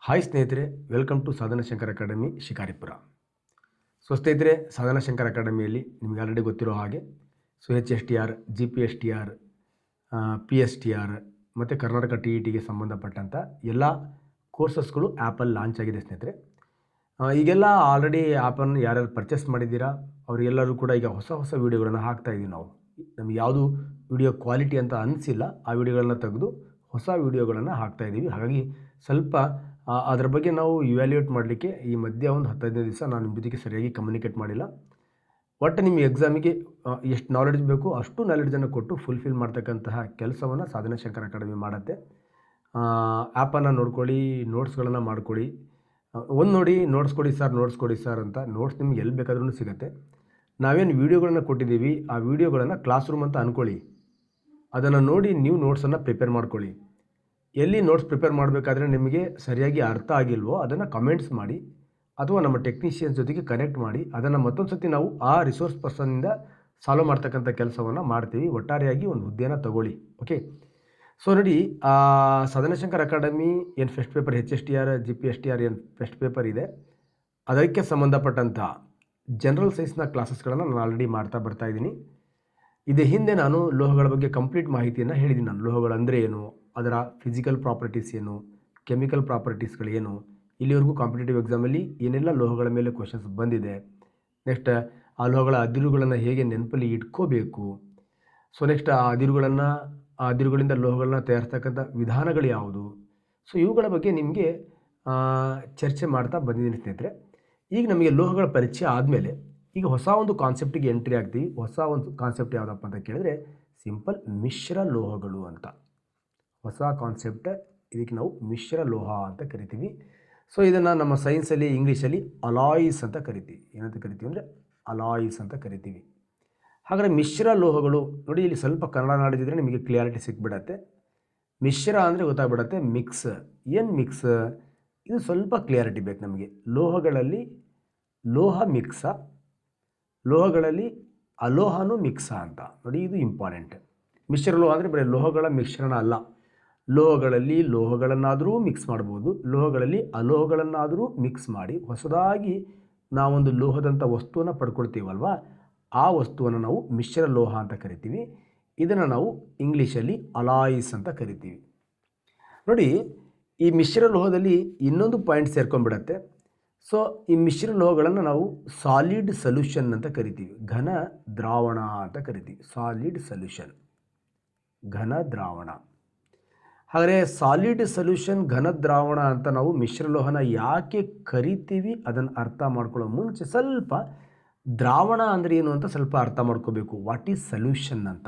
Hi ಸ್ನೇಹಿತರೆ, welcome to ಸಾಧನ Shankar academy Shikaripura. ಸ್ನೇಹಿತರೆ, ಸಾಧನ ಶಂಕರ್ ಅಕಾಡೆಮಿಯಲ್ಲಿ ನಿಮಗೆ ಆಲ್ರೆಡಿ ಗೊತ್ತಿರೋ ಹಾಗೆ HSTR, GPSTR, PSTR ಮತ್ತು ಕರ್ನಾಟಕ TETಗೆ ಸಂಬಂಧಪಟ್ಟಂಥ ಎಲ್ಲ ಕೋರ್ಸಸ್ಗಳು ಆ್ಯಪಲ್ಲಿ ಲಾಂಚ್ ಆಗಿದೆ ಸ್ನೇಹಿತರೆ. ಈಗೆಲ್ಲ ಆಲ್ರೆಡಿ ಆ್ಯಪನ್ನು ಯಾರ್ಯಾರು ಪರ್ಚೇಸ್ ಮಾಡಿದ್ದೀರಾ ಅವರಿಗೆಲ್ಲರೂ ಕೂಡ ಈಗ ಹೊಸ ಹೊಸ ವೀಡಿಯೋಗಳನ್ನು ಹಾಕ್ತಾಯಿದ್ದೀವಿ. ನಮಗೆ ಯಾವುದು ವಿಡಿಯೋ ಕ್ವಾಲಿಟಿ ಅಂತ ಅನಿಸಿಲ್ಲ, ಆ ವಿಡಿಯೋಗಳನ್ನ ತೆಗೆದು ಹೊಸ ವೀಡಿಯೋಗಳನ್ನು ಹಾಕ್ತಾಯಿದ್ದೀವಿ. ಹಾಗಾಗಿ ಸ್ವಲ್ಪ ಅದರ ಬಗ್ಗೆ ನಾವು ಇವ್ಯಾಲ್ಯೂಯೇಟ್ ಮಾಡಲಿಕ್ಕೆ ಈ ಮಧ್ಯೆ ಒಂದು 15 ದಿವಸ ನಾನು ನಿಮ್ಮ ಜೊತೆಗೆ ಸರಿಯಾಗಿ ಕಮ್ಯುನಿಕೇಟ್ ಮಾಡಿಲ್ಲ. ಒಟ್ಟು ನಿಮ್ಮ ಎಕ್ಸಾಮಿಗೆ ಎಷ್ಟು ನಾಲೆಡ್ಜ್ ಬೇಕು ಅಷ್ಟು ನಾಲೆಡ್ಜನ್ನು ಕೊಟ್ಟು ಫುಲ್ಫಿಲ್ ಮಾಡ್ತಕ್ಕಂತಹ ಕೆಲಸವನ್ನು ಸಾಧನ ಶಂಕರ್ ಅಕಾಡೆಮಿ ಮಾಡುತ್ತೆ. ಆ್ಯಪನ್ನು ನೋಡ್ಕೊಳ್ಳಿ, ನೋಟ್ಸ್ಗಳನ್ನು ಮಾಡ್ಕೊಳ್ಳಿ. ನೋಡಿ ನೋಟ್ಸ್ ಕೊಡಿ ಸರ್ ಅಂತ ನೋಟ್ಸ್ ನಿಮ್ಗೆ ಎಲ್ಲಿ ಬೇಕಾದ್ರೂ ಸಿಗುತ್ತೆ. ನಾವೇನು ವೀಡಿಯೋಗಳನ್ನು ಕೊಟ್ಟಿದ್ದೀವಿ ಆ ವೀಡಿಯೋಗಳನ್ನು ಕ್ಲಾಸ್ ರೂಮ್ ಅಂತ ಅಂದ್ಕೊಳ್ಳಿ. ಅದನ್ನು ನೋಡಿ ನೀವು ನೋಟ್ಸನ್ನು ಪ್ರಿಪೇರ್ ಮಾಡ್ಕೊಳ್ಳಿ. ಎಲ್ಲಿ ನೋಟ್ಸ್ ಪ್ರಿಪೇರ್ ಮಾಡಬೇಕಾದ್ರೆ ನಿಮಗೆ ಸರಿಯಾಗಿ ಅರ್ಥ ಆಗಿಲ್ವೋ ಅದನ್ನು ಕಮೆಂಟ್ಸ್ ಮಾಡಿ ಅಥವಾ ನಮ್ಮ ಟೆಕ್ನಿಷಿಯನ್ಸ್ ಜೊತೆಗೆ ಕನೆಕ್ಟ್ ಮಾಡಿ ಅದನ್ನು ಮತ್ತೊಂದು ಸತಿ ನಾವು ಆ ರಿಸೋರ್ಸ್ ಪರ್ಸನ್ನಿಂದ ಸಾಲ್ವ್ ಮಾಡ್ತಕ್ಕಂಥ ಕೆಲಸವನ್ನು ಮಾಡ್ತೀವಿ. ಒಟ್ಟಾರೆಯಾಗಿ ಒಂದು ಹುದ್ದೆಯನ್ನು ತಗೊಳ್ಳಿ. ಓಕೆ, ನೋಡಿ, ಸಾಧನ ಶಂಕರ್ ಅಕಾಡೆಮಿ ಏನು ಫಸ್ಟ್ ಪೇಪರ್ HSTR, GPSTR ಏನು ಫಸ್ಟ್ ಪೇಪರ್ ಇದೆ ಅದಕ್ಕೆ ಸಂಬಂಧಪಟ್ಟಂಥ ಜನರಲ್ ಸೈನ್ಸ್ನ ಕ್ಲಾಸಸ್ಗಳನ್ನು ನಾನು ಆಲ್ರೆಡಿ ಮಾಡ್ತಾ ಬರ್ತಾಯಿದ್ದೀನಿ. ಇದೇ ಹಿಂದೆ ನಾನು ಲೋಹಗಳ ಬಗ್ಗೆ ಕಂಪ್ಲೀಟ್ ಮಾಹಿತಿಯನ್ನು ಹೇಳಿದ್ದೀನಿ. ನಾನು ಲೋಹಗಳಂದರೆ ಏನು, ಅದರ ಫಿಸಿಕಲ್ ಪ್ರಾಪರ್ಟೀಸ್ ಏನು, ಕೆಮಿಕಲ್ ಪ್ರಾಪರ್ಟೀಸ್ಗಳೇನು, ಇಲ್ಲಿವರೆಗೂ ಕಾಂಪಿಟೇಟಿವ್ ಎಕ್ಸಾಮಲ್ಲಿ ಏನೆಲ್ಲ ಲೋಹಗಳ ಮೇಲೆ ಕ್ವೆಶನ್ಸ್ ಬಂದಿದೆ, ನೆಕ್ಸ್ಟ್ ಆ ಲೋಹಗಳ ಅದಿರುಗಳನ್ನು ಹೇಗೆ ನೆನಪಲ್ಲಿ ಇಟ್ಕೋಬೇಕು, ನೆಕ್ಸ್ಟ್ ಆ ಅದಿರುಗಳಿಂದ ಲೋಹಗಳನ್ನ ತಯಾರಿಸ್ತಕ್ಕಂಥ ವಿಧಾನಗಳು ಯಾವುದು, ಇವುಗಳ ಬಗ್ಗೆ ನಿಮಗೆ ಚರ್ಚೆ ಮಾಡ್ತಾ ಬಂದಿದ್ದೀನಿ ಸ್ನೇಹಿತರೆ. ಈಗ ನಮಗೆ ಲೋಹಗಳ ಪರಿಚಯ ಆದಮೇಲೆ ಈಗ ಹೊಸ ಒಂದು ಕಾನ್ಸೆಪ್ಟಿಗೆ ಎಂಟ್ರಿ ಆಗ್ತೀವಿ. ಹೊಸ ಒಂದು ಕಾನ್ಸೆಪ್ಟ್ ಯಾವುದಪ್ಪ ಅಂತ ಕೇಳಿದ್ರೆ ಸಿಂಪಲ್ ಮಿಶ್ರ ಲೋಹಗಳು ಅಂತ. ಹೊಸ ಕಾನ್ಸೆಪ್ಟ್, ಇದಕ್ಕೆ ನಾವು ಮಿಶ್ರ ಲೋಹ ಅಂತ ಕರಿತೀವಿ. ಇದನ್ನು ನಮ್ಮ ಸೈನ್ಸಲ್ಲಿ ಇಂಗ್ಲೀಷಲ್ಲಿ ಅಲಾಯ್ಸ್ ಅಂತ ಕರಿತೀವಿ. ಏನಂತ ಕರಿತೀವಿ ಅಂದರೆ ಅಲಾಯ್ಸ್ ಅಂತ ಕರಿತೀವಿ. ಹಾಗಾದರೆ ಮಿಶ್ರ ಲೋಹಗಳು ನೋಡಿ, ಇಲ್ಲಿ ಸ್ವಲ್ಪ ಕನ್ನಡ ನಾಡಿದ್ರೆ ನಿಮಗೆ ಕ್ಲಿಯಾರಿಟಿ ಸಿಕ್ಬಿಡತ್ತೆ. ಮಿಶ್ರ ಅಂದರೆ ಗೊತ್ತಾಗ್ಬಿಡತ್ತೆ. ಮಿಕ್ಸ್, ಏನು ಮಿಕ್ಸ್, ಇದು ಸ್ವಲ್ಪ ಕ್ಲಿಯಾರಿಟಿ ಬೇಕು ನಮಗೆ. ಲೋಹಗಳಲ್ಲಿ ಲೋಹ ಮಿಕ್ಸ, ಲೋಹಗಳಲ್ಲಿ ಅಲೋಹನೂ ಮಿಕ್ಸ ಅಂತ ನೋಡಿ, ಇದು ಇಂಪಾರ್ಟೆಂಟ್. ಮಿಶ್ರ ಲೋಹ ಅಂದರೆ ಬರೀ ಲೋಹಗಳ ಮಿಶ್ರಣ ಅಲ್ಲ. ಲೋಹಗಳಲ್ಲಿ ಲೋಹಗಳನ್ನಾದರೂ ಮಿಕ್ಸ್ ಮಾಡ್ಬೋದು, ಲೋಹಗಳಲ್ಲಿ ಅಲೋಹಗಳನ್ನಾದರೂ ಮಿಕ್ಸ್ ಮಾಡಿ ಹೊಸದಾಗಿ ನಾವೊಂದು ಲೋಹದಂಥ ವಸ್ತುವನ್ನು ಪಡ್ಕೊಳ್ತೀವಲ್ವ, ಆ ವಸ್ತುವನ್ನು ನಾವು ಮಿಶ್ರ ಲೋಹ ಅಂತ ಕರಿತೀವಿ. ಇದನ್ನು ನಾವು ಇಂಗ್ಲೀಷಲ್ಲಿ ಅಲಾಯ್ಸ್ ಅಂತ ಕರಿತೀವಿ. ನೋಡಿ, ಈ ಮಿಶ್ರ ಲೋಹದಲ್ಲಿ ಇನ್ನೊಂದು ಪಾಯಿಂಟ್ ಸೇರ್ಕೊಂಡ್ಬಿಡತ್ತೆ. ಈ ಮಿಶ್ರ ಲೋಹಗಳನ್ನು ನಾವು ಸಾಲಿಡ್ ಸೊಲ್ಯೂಷನ್ ಅಂತ ಕರಿತೀವಿ, ಘನ ದ್ರಾವಣ ಅಂತ ಕರಿತೀವಿ. ಸಾಲಿಡ್ ಸೊಲ್ಯೂಷನ್, ಘನ ದ್ರಾವಣ. ಹಾಗಾದರೆ ಸಾಲಿಡ್ ಸೊಲ್ಯೂಷನ್, ಘನ ದ್ರಾವಣ ಅಂತ ನಾವು ಮಿಶ್ರ ಲೋಹನ ಯಾಕೆ ಕರಿತೀವಿ ಅದನ್ನು ಅರ್ಥ ಮಾಡ್ಕೊಳ್ಳೋ ಮುಂಚೆ ಸ್ವಲ್ಪ ದ್ರಾವಣ ಅಂದರೆ ಏನು ಅಂತ ಸ್ವಲ್ಪ ಅರ್ಥ ಮಾಡ್ಕೋಬೇಕು. ವಾಟ್ ಈಸ್ ಸೊಲ್ಯೂಷನ್ ಅಂತ.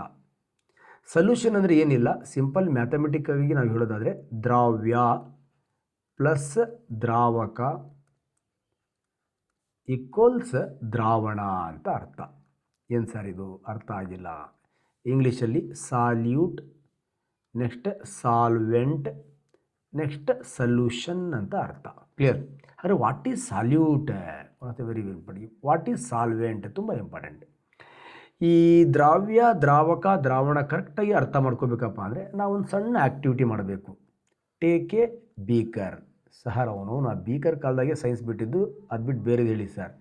ಸೊಲ್ಯೂಷನ್ ಅಂದರೆ ಏನಿಲ್ಲ, ಸಿಂಪಲ್ ಮ್ಯಾಥಮೆಟಿಕ್ಕಾಗಿ ನಾವು ಹೇಳೋದಾದರೆ ದ್ರಾವ್ಯ ಪ್ಲಸ್ ದ್ರಾವಕ ಈಕ್ವಲ್ಸ್ ದ್ರಾವಣ ಅಂತ ಅರ್ಥ. ಏನು ಸರ್ ಇದು ಅರ್ಥ ಆಗಿಲ್ಲ? ಇಂಗ್ಲೀಷಲ್ಲಿ salute, next solvent, next solution ಅಂತ ಅರ್ಥ. ಕ್ಲಿಯರ್? ಆದರೆ ವಾಟ್ ಈಸ್ ಸಾಲ್ಯೂಟ್ ಮತ್ತು very important. What is solvent ತುಂಬ ಇಂಪಾರ್ಟೆಂಟ್. ಈ ದ್ರಾವ್ಯ, ದ್ರಾವಕ, ದ್ರಾವಣ ಕರೆಕ್ಟಾಗಿ ಅರ್ಥ ಮಾಡ್ಕೋಬೇಕಪ್ಪ ಅಂದರೆ ನಾವೊಂದು ಸಣ್ಣ ಆ್ಯಕ್ಟಿವಿಟಿ ಮಾಡಬೇಕು. Take A beaker. ಸರ್ ಅವನು ನಾ ಬೀಕರ್ ಕಾಲದಾಗೆ ಸೈನ್ಸ್ ಬಿಟ್ಟಿದ್ದು, ಅದು ಬಿಟ್ಟು ಬೇರೆದು ಹೇಳಿ sir.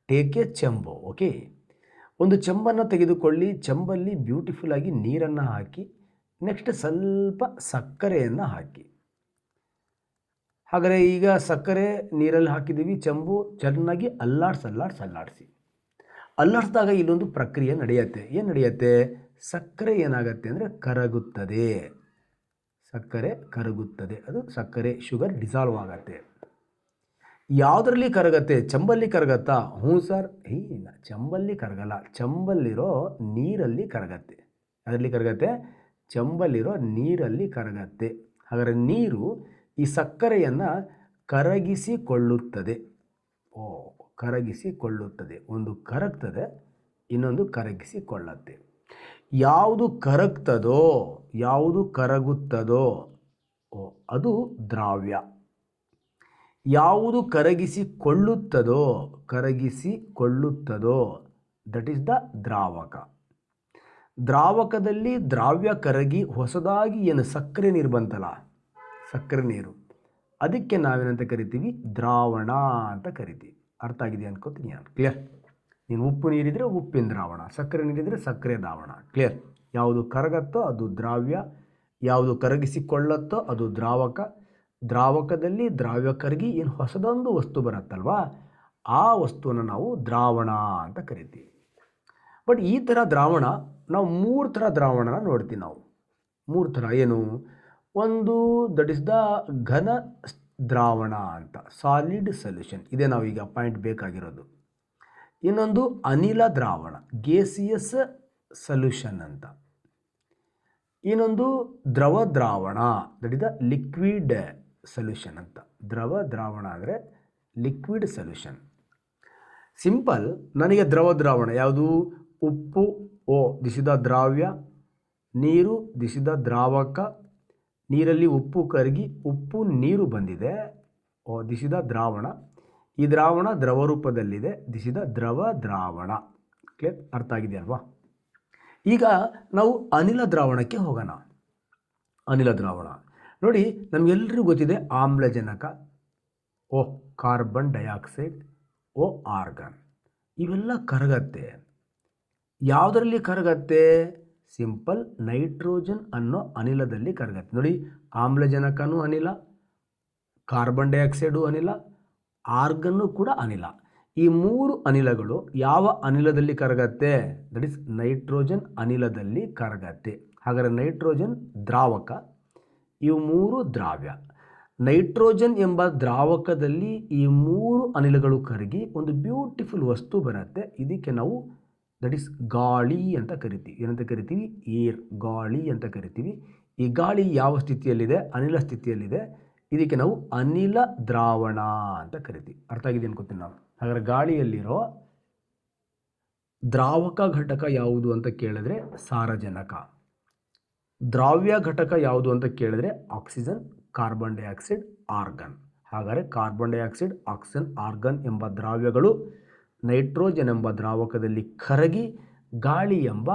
Take a chembu. Okay, ಒಂದು ಚೆಂಬನ್ನು ತೆಗೆದುಕೊಳ್ಳಿ. ಚೆಂಬಲ್ಲಿ ಬ್ಯೂಟಿಫುಲ್ಲಾಗಿ ನೀರನ್ನು ಹಾಕಿ, ನೆಕ್ಸ್ಟ್ ಸ್ವಲ್ಪ ಸಕ್ಕರೆಯನ್ನು ಹಾಕಿ. ಹಾಗಾದರೆ ಈಗ ಸಕ್ಕರೆ ನೀರಲ್ಲಿ ಹಾಕಿದ್ದೀವಿ, ಚೆಂಬು ಚೆನ್ನಾಗಿ ಅಲ್ಲಾಡಿಸಿ ಅಲ್ಲಾಡಿಸಿದಾಗ ಇಲ್ಲೊಂದು ಪ್ರಕ್ರಿಯೆ ನಡೆಯುತ್ತೆ. ಏನು ನಡೆಯುತ್ತೆ? ಸಕ್ಕರೆ ಏನಾಗುತ್ತೆ ಅಂದರೆ ಕರಗುತ್ತದೆ. ಸಕ್ಕರೆ ಕರಗುತ್ತದೆ, ಅದು ಸಕ್ಕರೆ ಶುಗರ್ ಡಿಸಾಲ್ವ್ ಆಗುತ್ತೆ. ಯಾವುದರಲ್ಲಿ ಕರಗತ್ತೆ? ಚೆಂಬಲ್ಲಿ ಕರಗತ್ತಾ? ಹ್ಞೂ ಸರ್. ಇಲ್ಲ, ಚೆಂಬಲ್ಲಿ ಕರಗಲ್ಲ. ಚೆಂಬಲ್ಲಿರೋ ನೀರಲ್ಲಿ ಕರಗತ್ತೆ. ಅದರಲ್ಲಿ ಕರಗತ್ತೆ? ಚೆಂಬಲ್ಲಿರೋ ನೀರಲ್ಲಿ ಕರಗತ್ತೆ. ಹಾಗಾದರೆ ನೀರು ಈ ಸಕ್ಕರೆಯನ್ನು ಕರಗಿಸಿಕೊಳ್ಳುತ್ತದೆ. ಕರಗಿಸಿಕೊಳ್ಳುತ್ತದೆ. ಒಂದು ಕರಗ್ತದೆ, ಇನ್ನೊಂದು ಕರಗಿಸಿಕೊಳ್ಳುತ್ತೆ. ಯಾವುದು ಕರಗ್ತದೋ, ಯಾವುದು ಕರಗುತ್ತದೋ ಅದು ದ್ರಾವ್ಯ. ಯಾವುದು ಕರಗಿಸಿಕೊಳ್ಳುತ್ತದೋ ದಟ್ ಈಸ್ ದ ದ್ರಾವಕ. ದ್ರಾವಕದಲ್ಲಿ ದ್ರಾವ್ಯ ಕರಗಿ ಹೊಸದಾಗಿ ಏನು ಸಕ್ಕರೆ ನೀರು ಬಂತಲ್ಲ, ಸಕ್ಕರೆ ನೀರು, ಅದಕ್ಕೆ ನಾವೇನಂತ ಕರಿತೀವಿ, ದ್ರಾವಣ ಅಂತ ಕರಿತೀವಿ. ಅರ್ಥ ಆಗಿದೆ ಅನ್ಕೋತೀನಿ ನಾನು. ಕ್ಲಿಯರ್? ನೀನು ಉಪ್ಪು ನೀರಿದ್ರೆ ಉಪ್ಪಿನ ದ್ರಾವಣ, ಸಕ್ಕರೆ ನೀರಿದ್ರೆ ಸಕ್ಕರೆ ದ್ರಾವಣ. ಕ್ಲಿಯರ್? ಯಾವುದು ಕರಗತ್ತೋ ಅದು ದ್ರಾವ್ಯ, ಯಾವುದು ಕರಗಿಸಿಕೊಳ್ಳತ್ತೋ ಅದು ದ್ರಾವಕ, ದ್ರಾವಕದಲ್ಲಿ ದ್ರಾವ್ಯ ಕರಗಿ ಏನು ಹೊಸದೊಂದು ವಸ್ತು ಬರುತ್ತಲ್ವಾ, ಆ ವಸ್ತುವನ್ನು ನಾವು ದ್ರಾವಣ ಅಂತ ಕರಿತೀವಿ. ಬಟ್ ಈ ಥರ ದ್ರಾವಣ ನಾವು 3 ಥರ ದ್ರಾವಣನ ನೋಡ್ತೀವಿ ನಾವು. 3 ಥರ ಏನು? ಒಂದು ದಟ್ ಇಸ್ ದ ಘನ ದ್ರಾವಣ ಅಂತ, ಸಾಲಿಡ್ ಸೊಲ್ಯೂಷನ್. ಇದೇ ನಾವೀಗ ಪಾಯಿಂಟ್ ಬೇಕಾಗಿರೋದು. ಇನ್ನೊಂದು ಅನಿಲ ದ್ರಾವಣ, ಗೇಸಿಯಸ್ ಸೊಲ್ಯೂಷನ್ ಅಂತ. ಇನ್ನೊಂದು ದ್ರವ ದ್ರಾವಣ, that is the liquid solution ಅಂತ. ದ್ರವ ದ್ರಾವಣ ಅಂದರೆ ಲಿಕ್ವಿಡ್ ಸೊಲ್ಯೂಷನ್. ಸಿಂಪಲ್. ನನಗೆ ದ್ರವ ದ್ರಾವಣ ಯಾವುದು? ಉಪ್ಪು, ಓ ದಿಸ್ ಇಸ್ ದ ದ್ರಾವ್ಯ, ನೀರು ದಿಸ್ ಇಸ್ ದ ದ್ರಾವಕ, ನೀರಲ್ಲಿ ಉಪ್ಪು ಕರಗಿ ಉಪ್ಪು ನೀರು ಬಂದಿದೆ, ಓ ದಿಸ್ ಇಸ್ ದ ದ್ರಾವಣ. ಈ ದ್ರಾವಣ ದ್ರವ ರೂಪದಲ್ಲಿದೆ, ದಿಸ್ ಇಸ್ ದ ದ್ರವ ದ್ರಾವಣ. ಕ್ಲಿಯರ್? ಅರ್ಥ ಆಗಿದೆ ಅಲ್ವಾ? ಈಗ ನಾವು ಅನಿಲ ದ್ರಾವಣಕ್ಕೆ ಹೋಗೋಣ. ಅನಿಲ ದ್ರಾವಣ ನೋಡಿ, ನಮಗೆಲ್ಲರಿಗೂ ಗೊತ್ತಿದೆ ಆಮ್ಲಜನಕ, ಓ ಕಾರ್ಬನ್ ಡೈಆಕ್ಸೈಡ್, ಓ ಆರ್ಗನ್, ಇವೆಲ್ಲ ಕರಗತ್ತೆ. ಯಾವುದರಲ್ಲಿ ಕರಗತ್ತೆ? ಸಿಂಪಲ್, ನೈಟ್ರೋಜನ್ ಅನ್ನೋ ಅನಿಲದಲ್ಲಿ ಕರಗತ್ತೆ. ನೋಡಿ, ಆಮ್ಲಜನಕನೂ ಅನಿಲ, ಕಾರ್ಬನ್ ಡೈಆಕ್ಸೈಡು ಅನಿಲ, ಆರ್ಗನ್ನು ಕೂಡ ಅನಿಲ. ಈ 3 ಅನಿಲಗಳು ಯಾವ ಅನಿಲದಲ್ಲಿ ಕರಗತ್ತೆ? ದಟ್ ಇಸ್ ನೈಟ್ರೋಜನ್ ಅನಿಲದಲ್ಲಿ ಕರಗತ್ತೆ. ಹಾಗಾದರೆ ನೈಟ್ರೋಜನ್ ದ್ರಾವಕ, ಇವು 3 ದ್ರಾವ್ಯ. ನೈಟ್ರೋಜನ್ ಎಂಬ ದ್ರಾವಕದಲ್ಲಿ ಈ 3 ಅನಿಲಗಳು ಕರಗಿ ಒಂದು ಬ್ಯೂಟಿಫುಲ್ ವಸ್ತು ಬರುತ್ತೆ. ಇದಕ್ಕೆ ನಾವು ದಟ್ ಇಸ್ ಗಾಳಿ ಅಂತ ಕರಿತೀವಿ. ಏನಂತ ಕರಿತೀವಿ? ಏರ್, ಗಾಳಿ ಅಂತ ಕರಿತೀವಿ. ಈ ಗಾಳಿ ಯಾವ ಸ್ಥಿತಿಯಲ್ಲಿದೆ? ಅನಿಲ ಸ್ಥಿತಿಯಲ್ಲಿದೆ. ಇದಕ್ಕೆ ನಾವು ಅನಿಲ ದ್ರಾವಣ ಅಂತ ಕರಿತೀವಿ. ಅರ್ಥ ಆಗಿದೆ ಅನ್ಕೋತೀನಿ ನಾನು. ಹಾಗಾದರೆ ಗಾಳಿಯಲ್ಲಿರೋ ದ್ರಾವಕ ಘಟಕ ಯಾವುದು ಅಂತ ಕೇಳಿದ್ರೆ ಸಾರಜನಕ, ದ್ರಾವ್ಯ ಘಟಕ ಯಾವುದು ಅಂತ ಕೇಳಿದ್ರೆ ಆಕ್ಸಿಜನ್, ಕಾರ್ಬನ್ ಡೈಆಕ್ಸೈಡ್, ಆರ್ಗನ್. ಹಾಗಾದರೆ ಕಾರ್ಬನ್ ಡೈಆಕ್ಸೈಡ್, ಆಕ್ಸಿಜನ್, ಆರ್ಗನ್ ಎಂಬ ದ್ರಾವ್ಯಗಳು ನೈಟ್ರೋಜನ್ ಎಂಬ ದ್ರಾವಕದಲ್ಲಿ ಕರಗಿ ಗಾಳಿ ಎಂಬ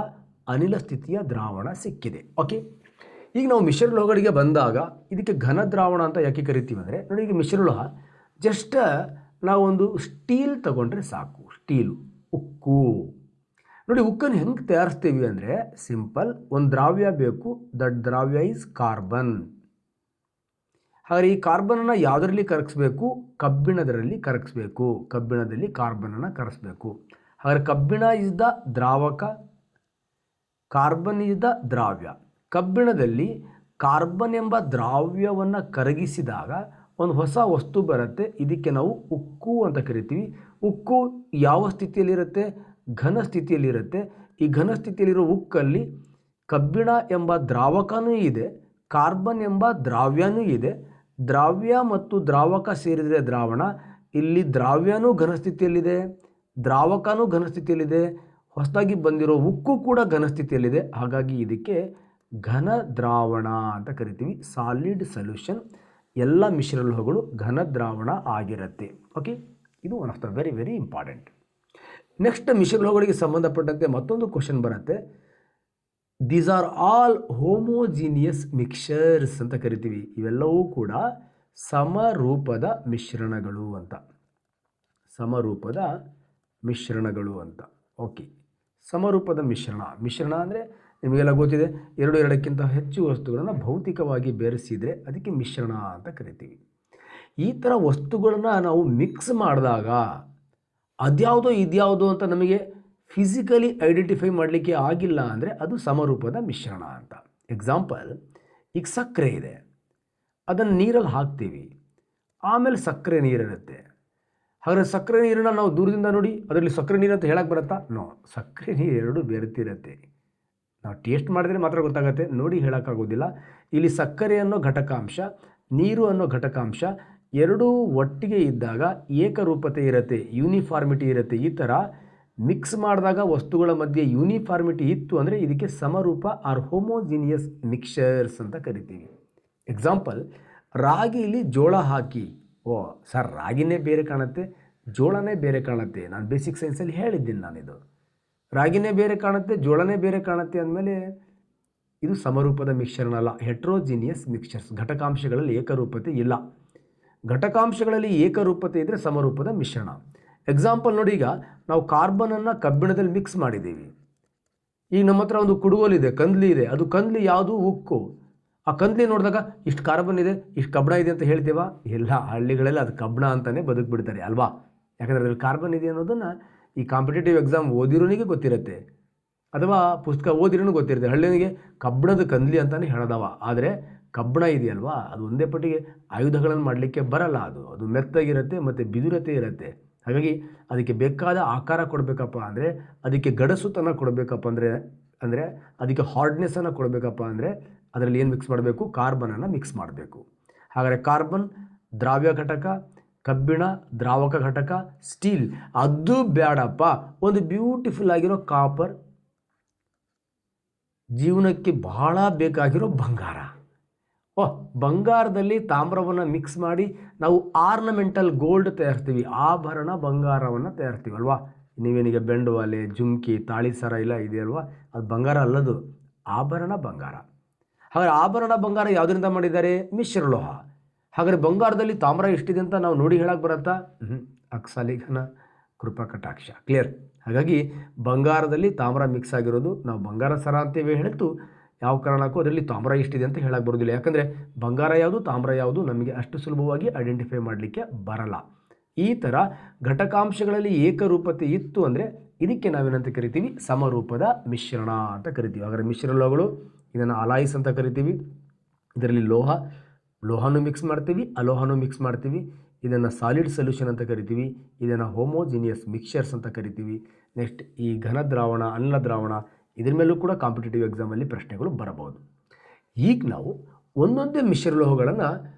ಅನಿಲ ಸ್ಥಿತಿಯ ದ್ರಾವಣ ಸಿಕ್ಕಿದೆ. ಓಕೆ, ಈಗ ನಾವು ಮಿಶ್ರಲೋಹಗಳಿಗೆ ಬಂದಾಗ ಇದಕ್ಕೆ ಘನ ದ್ರಾವಣ ಅಂತ ಯಾಕೆ ಕರಿತೀವಿ ಅಂದರೆ, ನೋಡಿ, ಈಗ ಮಿಶ್ರಲೋಹ ಜಸ್ಟ್ ನಾವೊಂದು ಸ್ಟೀಲ್ ತಗೊಂಡ್ರೆ ಸಾಕು. ಸ್ಟೀಲು, ಉಕ್ಕು. ನೋಡಿ, ಉಕ್ಕನ್ನು ಹೆಂಗೆ ತಯಾರಿಸ್ತೀವಿ ಅಂದರೆ ಸಿಂಪಲ್, ಒಂದು ದ್ರಾವ್ಯ ಬೇಕು, ದಟ್ ದ್ರಾವ್ಯ ಈಸ್ ಕಾರ್ಬನ್. ಹಾಗಾದರೆ ಈ ಕಾರ್ಬನನ್ನು ಯಾವುದರಲ್ಲಿ ಕರಗಿಸ್ಬೇಕು? ಕಬ್ಬಿಣದಲ್ಲಿ ಕರಗಿಸ್ಬೇಕು. ಕಬ್ಬಿಣದಲ್ಲಿ ಕಾರ್ಬನನ್ನು ಕರಗಿಸ್ಬೇಕು. ಹಾಗಾದರೆ ಕಬ್ಬಿಣ ಇಸ್ ದ ದ್ರಾವಕ, ಕಾರ್ಬನ್ ಇಸ್ ದ ದ್ರಾವ್ಯ. ಕಬ್ಬಿಣದಲ್ಲಿ ಕಾರ್ಬನ್ ಎಂಬ ದ್ರಾವ್ಯವನ್ನು ಕರಗಿಸಿದಾಗ ಒಂದು ಹೊಸ ವಸ್ತು ಬರುತ್ತೆ. ಇದಕ್ಕೆ ನಾವು ಉಕ್ಕು ಅಂತ ಕರಿತೀವಿ. ಉಕ್ಕು ಯಾವ ಸ್ಥಿತಿಯಲ್ಲಿರುತ್ತೆ? ಘನ ಸ್ಥಿತಿಯಲ್ಲಿರುತ್ತೆ. ಈ ಘನ ಸ್ಥಿತಿಯಲ್ಲಿರೋ ಉಕ್ಕಲ್ಲಿ ಕಬ್ಬಿಣ ಎಂಬ ದ್ರಾವಕನೂ ಇದೆ, ಕಾರ್ಬನ್ ಎಂಬ ದ್ರಾವ್ಯನೂ ಇದೆ. ದ್ರಾವ್ಯ ಮತ್ತು ದ್ರಾವಕ ಸೇರಿದರೆ ದ್ರಾವಣ. ಇಲ್ಲಿ ದ್ರಾವ್ಯನೂ ಘನಸ್ಥಿತಿಯಲ್ಲಿದೆ, ದ್ರಾವಕನೂ ಘನಸ್ಥಿತಿಯಲ್ಲಿದೆ, ಹೊಸದಾಗಿ ಬಂದಿರೋ ಉಕ್ಕು ಕೂಡ ಘನಸ್ಥಿತಿಯಲ್ಲಿದೆ. ಹಾಗಾಗಿ ಇದಕ್ಕೆ ಘನ ದ್ರಾವಣ ಅಂತ ಕರಿತೀವಿ. Solid solution. ಎಲ್ಲ ಮಿಶ್ರಲೋಹಗಳು ಘನ ದ್ರಾವಣ ಆಗಿರುತ್ತೆ. ಓಕೆ, ಇದು one of the very very important. Next ಮಿಶ್ರಲೋಹಗಳಿಗೆ ಸಂಬಂಧಪಟ್ಟಂತೆ ಮತ್ತೊಂದು ಕ್ವಶನ್ ಬರುತ್ತೆ. These are all homogeneous mixtures ಅಂತ ಕರಿತೀವಿ. ಇವೆಲ್ಲವೂ ಕೂಡ ಸಮರೂಪದ ಮಿಶ್ರಣಗಳು ಅಂತ. ಸಮರೂಪದ ಮಿಶ್ರಣಗಳು ಅಂತ. ಓಕೆ, ಸಮರೂಪದ ಮಿಶ್ರಣ ಅಂದರೆ ನಿಮಗೆಲ್ಲ ಗೊತ್ತಿದೆ, 2 ಹೆಚ್ಚು ವಸ್ತುಗಳನ್ನು ಭೌತಿಕವಾಗಿ ಬೆರೆಸಿದರೆ ಅದಕ್ಕೆ ಮಿಶ್ರಣ ಅಂತ ಕರಿತೀವಿ. ಈ ಥರ ವಸ್ತುಗಳನ್ನು ನಾವು ಮಿಕ್ಸ್ ಮಾಡಿದಾಗ ಅದ್ಯಾವುದೋ ಇದ್ಯಾವುದೋ ಅಂತ ನಮಗೆ ಫಿಸಿಕಲಿ ಐಡೆಂಟಿಫೈ ಮಾಡಲಿಕ್ಕೆ ಆಗಿಲ್ಲ ಅಂದರೆ ಅದು ಸಮರೂಪದ ಮಿಶ್ರಣ ಅಂತ. ಎಕ್ಸಾಂಪಲ್, ಈಗ ಸಕ್ಕರೆ ಇದೆ, ಅದನ್ನು ನೀರಲ್ಲಿ ಹಾಕ್ತೀವಿ, ಆಮೇಲೆ ಸಕ್ಕರೆ ನೀರಿರುತ್ತೆ. ಹಾಗಾದರೆ ಸಕ್ಕರೆ ನೀರನ್ನು ನಾವು ದೂರದಿಂದ ನೋಡಿ ಅದರಲ್ಲಿ ಸಕ್ಕರೆ ನೀರು ಅಂತ ಹೇಳಕ್ಕೆ ಬರುತ್ತಾ? ನೋ, ಸಕ್ಕರೆ ನೀರು 2 ಬೆರೆತಿರುತ್ತೆ. ನಾವು ಟೇಸ್ಟ್ ಮಾಡಿದ್ರೆ ಮಾತ್ರ ಗೊತ್ತಾಗುತ್ತೆ, ನೋಡಿ ಹೇಳೋಕ್ಕಾಗೋದಿಲ್ಲ. ಇಲ್ಲಿ ಸಕ್ಕರೆ ಅನ್ನೋ ಘಟಕಾಂಶ, ನೀರು ಅನ್ನೋ ಘಟಕಾಂಶ ಎರಡೂ ಒಟ್ಟಿಗೆ ಇದ್ದಾಗ ಏಕರೂಪತೆ ಇರುತ್ತೆ, ಯೂನಿಫಾರ್ಮಿಟಿ ಇರುತ್ತೆ. ಈ ಥರ ಮಿಕ್ಸ್ ಮಾಡಿದಾಗ ವಸ್ತುಗಳ ಮಧ್ಯೆ ಯೂನಿಫಾರ್ಮಿಟಿ ಇತ್ತು ಅಂದರೆ ಇದಕ್ಕೆ ಸಮರೂಪ ಆರ್ ಹೋಮೋಜಿನಿಯಸ್ ಮಿಕ್ಸ್ಚರ್ಸ್ ಅಂತ ಕರಿತೀವಿ. ಎಕ್ಸಾಂಪಲ್, ರಾಗಿಲಿ ಜೋಳ ಹಾಕಿ, ಓ ಸರ್ ರಾಗಿನೇ ಬೇರೆ ಕಾಣುತ್ತೆ, ಜೋಳನೇ ಬೇರೆ ಕಾಣುತ್ತೆ. ನಾನು ಬೇಸಿಕ್ ಸೈನ್ಸಲ್ಲಿ ಹೇಳಿದ್ದೀನಿ ನಾನಿದು. ರಾಗಿನೇ ಬೇರೆ ಕಾಣುತ್ತೆ, ಜೋಳನೇ ಬೇರೆ ಕಾಣುತ್ತೆ ಅಂದಮೇಲೆ ಇದು ಸಮರೂಪದ ಮಿಶ್ರಣ ಅಲ್ಲ, ಹೆಟ್ರೋಜಿನಿಯಸ್ ಮಿಕ್ಸ್ಚರ್ಸ್. ಘಟಕಾಂಶಗಳಲ್ಲಿ ಏಕರೂಪತೆ ಇಲ್ಲ. ಘಟಕಾಂಶಗಳಲ್ಲಿ ಏಕರೂಪತೆ ಇದ್ದರೆ ಸಮರೂಪದ ಮಿಶ್ರಣ. ಎಕ್ಸಾಂಪಲ್ ನೋಡಿ, ಈಗ ನಾವು ಕಾರ್ಬನನ್ನು ಕಬ್ಬಿಣದಲ್ಲಿ ಮಿಕ್ಸ್ ಮಾಡಿದ್ದೀವಿ. ಈಗ ನಮ್ಮ ಹತ್ರ ಒಂದು ಕುಡುಗೋಲಿದೆ, ಕಂದ್ಲಿ ಇದೆ. ಅದು ಕಂದ್ಲಿ ಯಾವುದು? ಉಕ್ಕು. ಆ ಕಂದ್ಲಿ ನೋಡಿದಾಗ ಇಷ್ಟು ಕಾರ್ಬನ್ ಇದೆ, ಇಷ್ಟು ಕಬ್ಬಣ ಇದೆ ಅಂತ ಹೇಳ್ತೀವ? ಎಲ್ಲ ಹಳ್ಳಿಗಳಲ್ಲಿ ಅದು ಕಬ್ಬಣ ಅಂತಲೇ ಬದುಕಿಬಿಡ್ತಾರೆ ಅಲ್ವಾ? ಯಾಕಂದರೆ ಅದರಲ್ಲಿ ಕಾರ್ಬನ್ ಇದೆ ಅನ್ನೋದನ್ನು ಈ ಕಾಂಪಿಟೇಟಿವ್ ಎಕ್ಸಾಮ್ ಓದಿರೋನಿಗೆ ಗೊತ್ತಿರುತ್ತೆ, ಅಥವಾ ಪುಸ್ತಕ ಓದಿರೋನು ಗೊತ್ತಿರುತ್ತೆ. ಹಳ್ಳಿನಿಗೆ ಕಬ್ಬಣದ ಕಂದ್ಲಿ ಅಂತಲೇ ಹೇಳದವ. ಆದರೆ ಕಬ್ಬಣ ಇದೆಯಲ್ವಾ, ಅದು ಒಂದೇ ಪಟ್ಟಿಗೆ ಆಯುಧಗಳನ್ನು ಮಾಡಲಿಕ್ಕೆ ಬರಲ್ಲ. ಅದು ಮೆತ್ತಗಿರುತ್ತೆ ಮತ್ತು ಬಿದುರತೆ ಇರುತ್ತೆ. ಹಾಗಾಗಿ ಅದಕ್ಕೆ ಬೇಕಾದ ಆಕಾರ ಕೊಡಬೇಕಪ್ಪ ಅಂದರೆ, ಅದಕ್ಕೆ ಗಡಸುತನ ಕೊಡಬೇಕಪ್ಪ ಅಂದರೆ ಅದಕ್ಕೆ ಹಾರ್ಡ್ನೆಸ್ಸನ್ನು ಕೊಡಬೇಕಪ್ಪ ಅಂದರೆ ಅದರಲ್ಲಿ ಏನು ಮಿಕ್ಸ್ ಮಾಡಬೇಕು? ಕಾರ್ಬನನ್ನು ಮಿಕ್ಸ್ ಮಾಡಬೇಕು. ಹಾಗಾದರೆ ಕಾರ್ಬನ್ ದ್ರಾವ್ಯ ಘಟಕ, ಕಬ್ಬಿಣ ದ್ರಾವಕ ಘಟಕ, ಸ್ಟೀಲ್ ಅದು ಬೇಡಪ್ಪ, ಒಂದು ಬ್ಯೂಟಿಫುಲ್ ಆಗಿರೋ ಕಾಪರ್, ಜೀವನಕ್ಕೆ ಬಹಳ ಬೇಕಾಗಿರೋ ಬಂಗಾರ. ಬಂಗಾರದಲ್ಲಿ ತಾಮ್ರವನ್ನು ಮಿಕ್ಸ್ ಮಾಡಿ ನಾವು ಆರ್ನಮೆಂಟಲ್ ಗೋಲ್ಡ್ ತಯಾರಿಸ್ತೀವಿ, ಆಭರಣ ಬಂಗಾರವನ್ನು ತಯಾರಿಸ್ತೀವಿ ಅಲ್ವಾ? ನೀವೇನಿಗೆ ಬೆಂಡುವಾಲೆ, ಜುಮ್ಕಿ, ತಾಳಿ ಸರ ಇಲ್ಲ ಇದೆಯಲ್ವಾ, ಅದು ಬಂಗಾರ ಅಲ್ಲದು, ಆಭರಣ ಬಂಗಾರ. ಹಾಗಾದರೆ ಆಭರಣ ಬಂಗಾರ ಯಾವುದರಿಂದ ಮಾಡಿದ್ದಾರೆ? ಮಿಶ್ರಲೋಹ. ಹಾಗಾದರೆ ಬಂಗಾರದಲ್ಲಿ ತಾಮ್ರ ಎಷ್ಟಿದೆ ಅಂತ ನಾವು ನೋಡಿ ಹೇಳಕ್ಕೆ ಬರುತ್ತಾ? ಅಕ್ಸಾಲಿಘನ ಕೃಪಾ ಕಟಾಕ್ಷ. ಕ್ಲಿಯರ್. ಹಾಗಾಗಿ ಬಂಗಾರದಲ್ಲಿ ತಾಮ್ರ ಮಿಕ್ಸ್ ಆಗಿರೋದು ನಾವು ಬಂಗಾರ ಸರ ಅಂತೇವೆ ಹೇಳ್ತು, ಯಾವ ಕಾರಣಕ್ಕೂ ಅದರಲ್ಲಿ ತಾಮ್ರ ಎಷ್ಟಿದೆ ಅಂತ ಹೇಳಕ್ಕೆ ಬರೋದಿಲ್ಲ. ಯಾಕಂದರೆ ಬಂಗಾರ ಯಾವುದು ತಾಮ್ರ ಯಾವುದು ನಮಗೆ ಅಷ್ಟು ಸುಲಭವಾಗಿ ಐಡೆಂಟಿಫೈ ಮಾಡಲಿಕ್ಕೆ ಬರಲ್ಲ. ಈ ಥರ ಘಟಕಾಂಶಗಳಲ್ಲಿ ಏಕರೂಪತೆ ಇತ್ತು ಅಂದರೆ ಇದಕ್ಕೆ ನಾವೇನಂತ ಕರಿತೀವಿ? ಸಮರೂಪದ ಮಿಶ್ರಣ ಅಂತ ಕರಿತೀವಿ. ಹಾಗಾದರೆ ಮಿಶ್ರಲೋಹಗಳು, ಇದನ್ನು ಅಲಾಯಿಸ್ ಅಂತ ಕರಿತೀವಿ. ಇದರಲ್ಲಿ ಲೋಹನೂ ಮಿಕ್ಸ್ ಮಾಡ್ತೀವಿ, ಅಲೋಹನೂ ಮಿಕ್ಸ್ ಮಾಡ್ತೀವಿ. ಇದನ್ನು ಸಾಲಿಡ್ ಸೊಲ್ಯೂಷನ್ ಅಂತ ಕರಿತೀವಿ. ಇದನ್ನು ಹೋಮೋಜಿನಿಯಸ್ ಮಿಕ್ಸ್ಚರ್ಸ್ ಅಂತ ಕರಿತೀವಿ. ನೆಕ್ಸ್ಟ್ ಈ ಘನ ದ್ರಾವಣ, ಅನಿಲ ದ್ರಾವಣ, ಇದ್ರ ಮೇಲೂ ಕೂಡ ಕಾಂಪಿಟೇಟಿವ್ ಎಕ್ಸಾಮಲ್ಲಿ ಪ್ರಶ್ನೆಗಳು ಬರಬಹುದು. ಈಗ ನಾವು ಒಂದೊಂದೇ ಮಿಶ್ರಲೋಹಗಳನ್ನು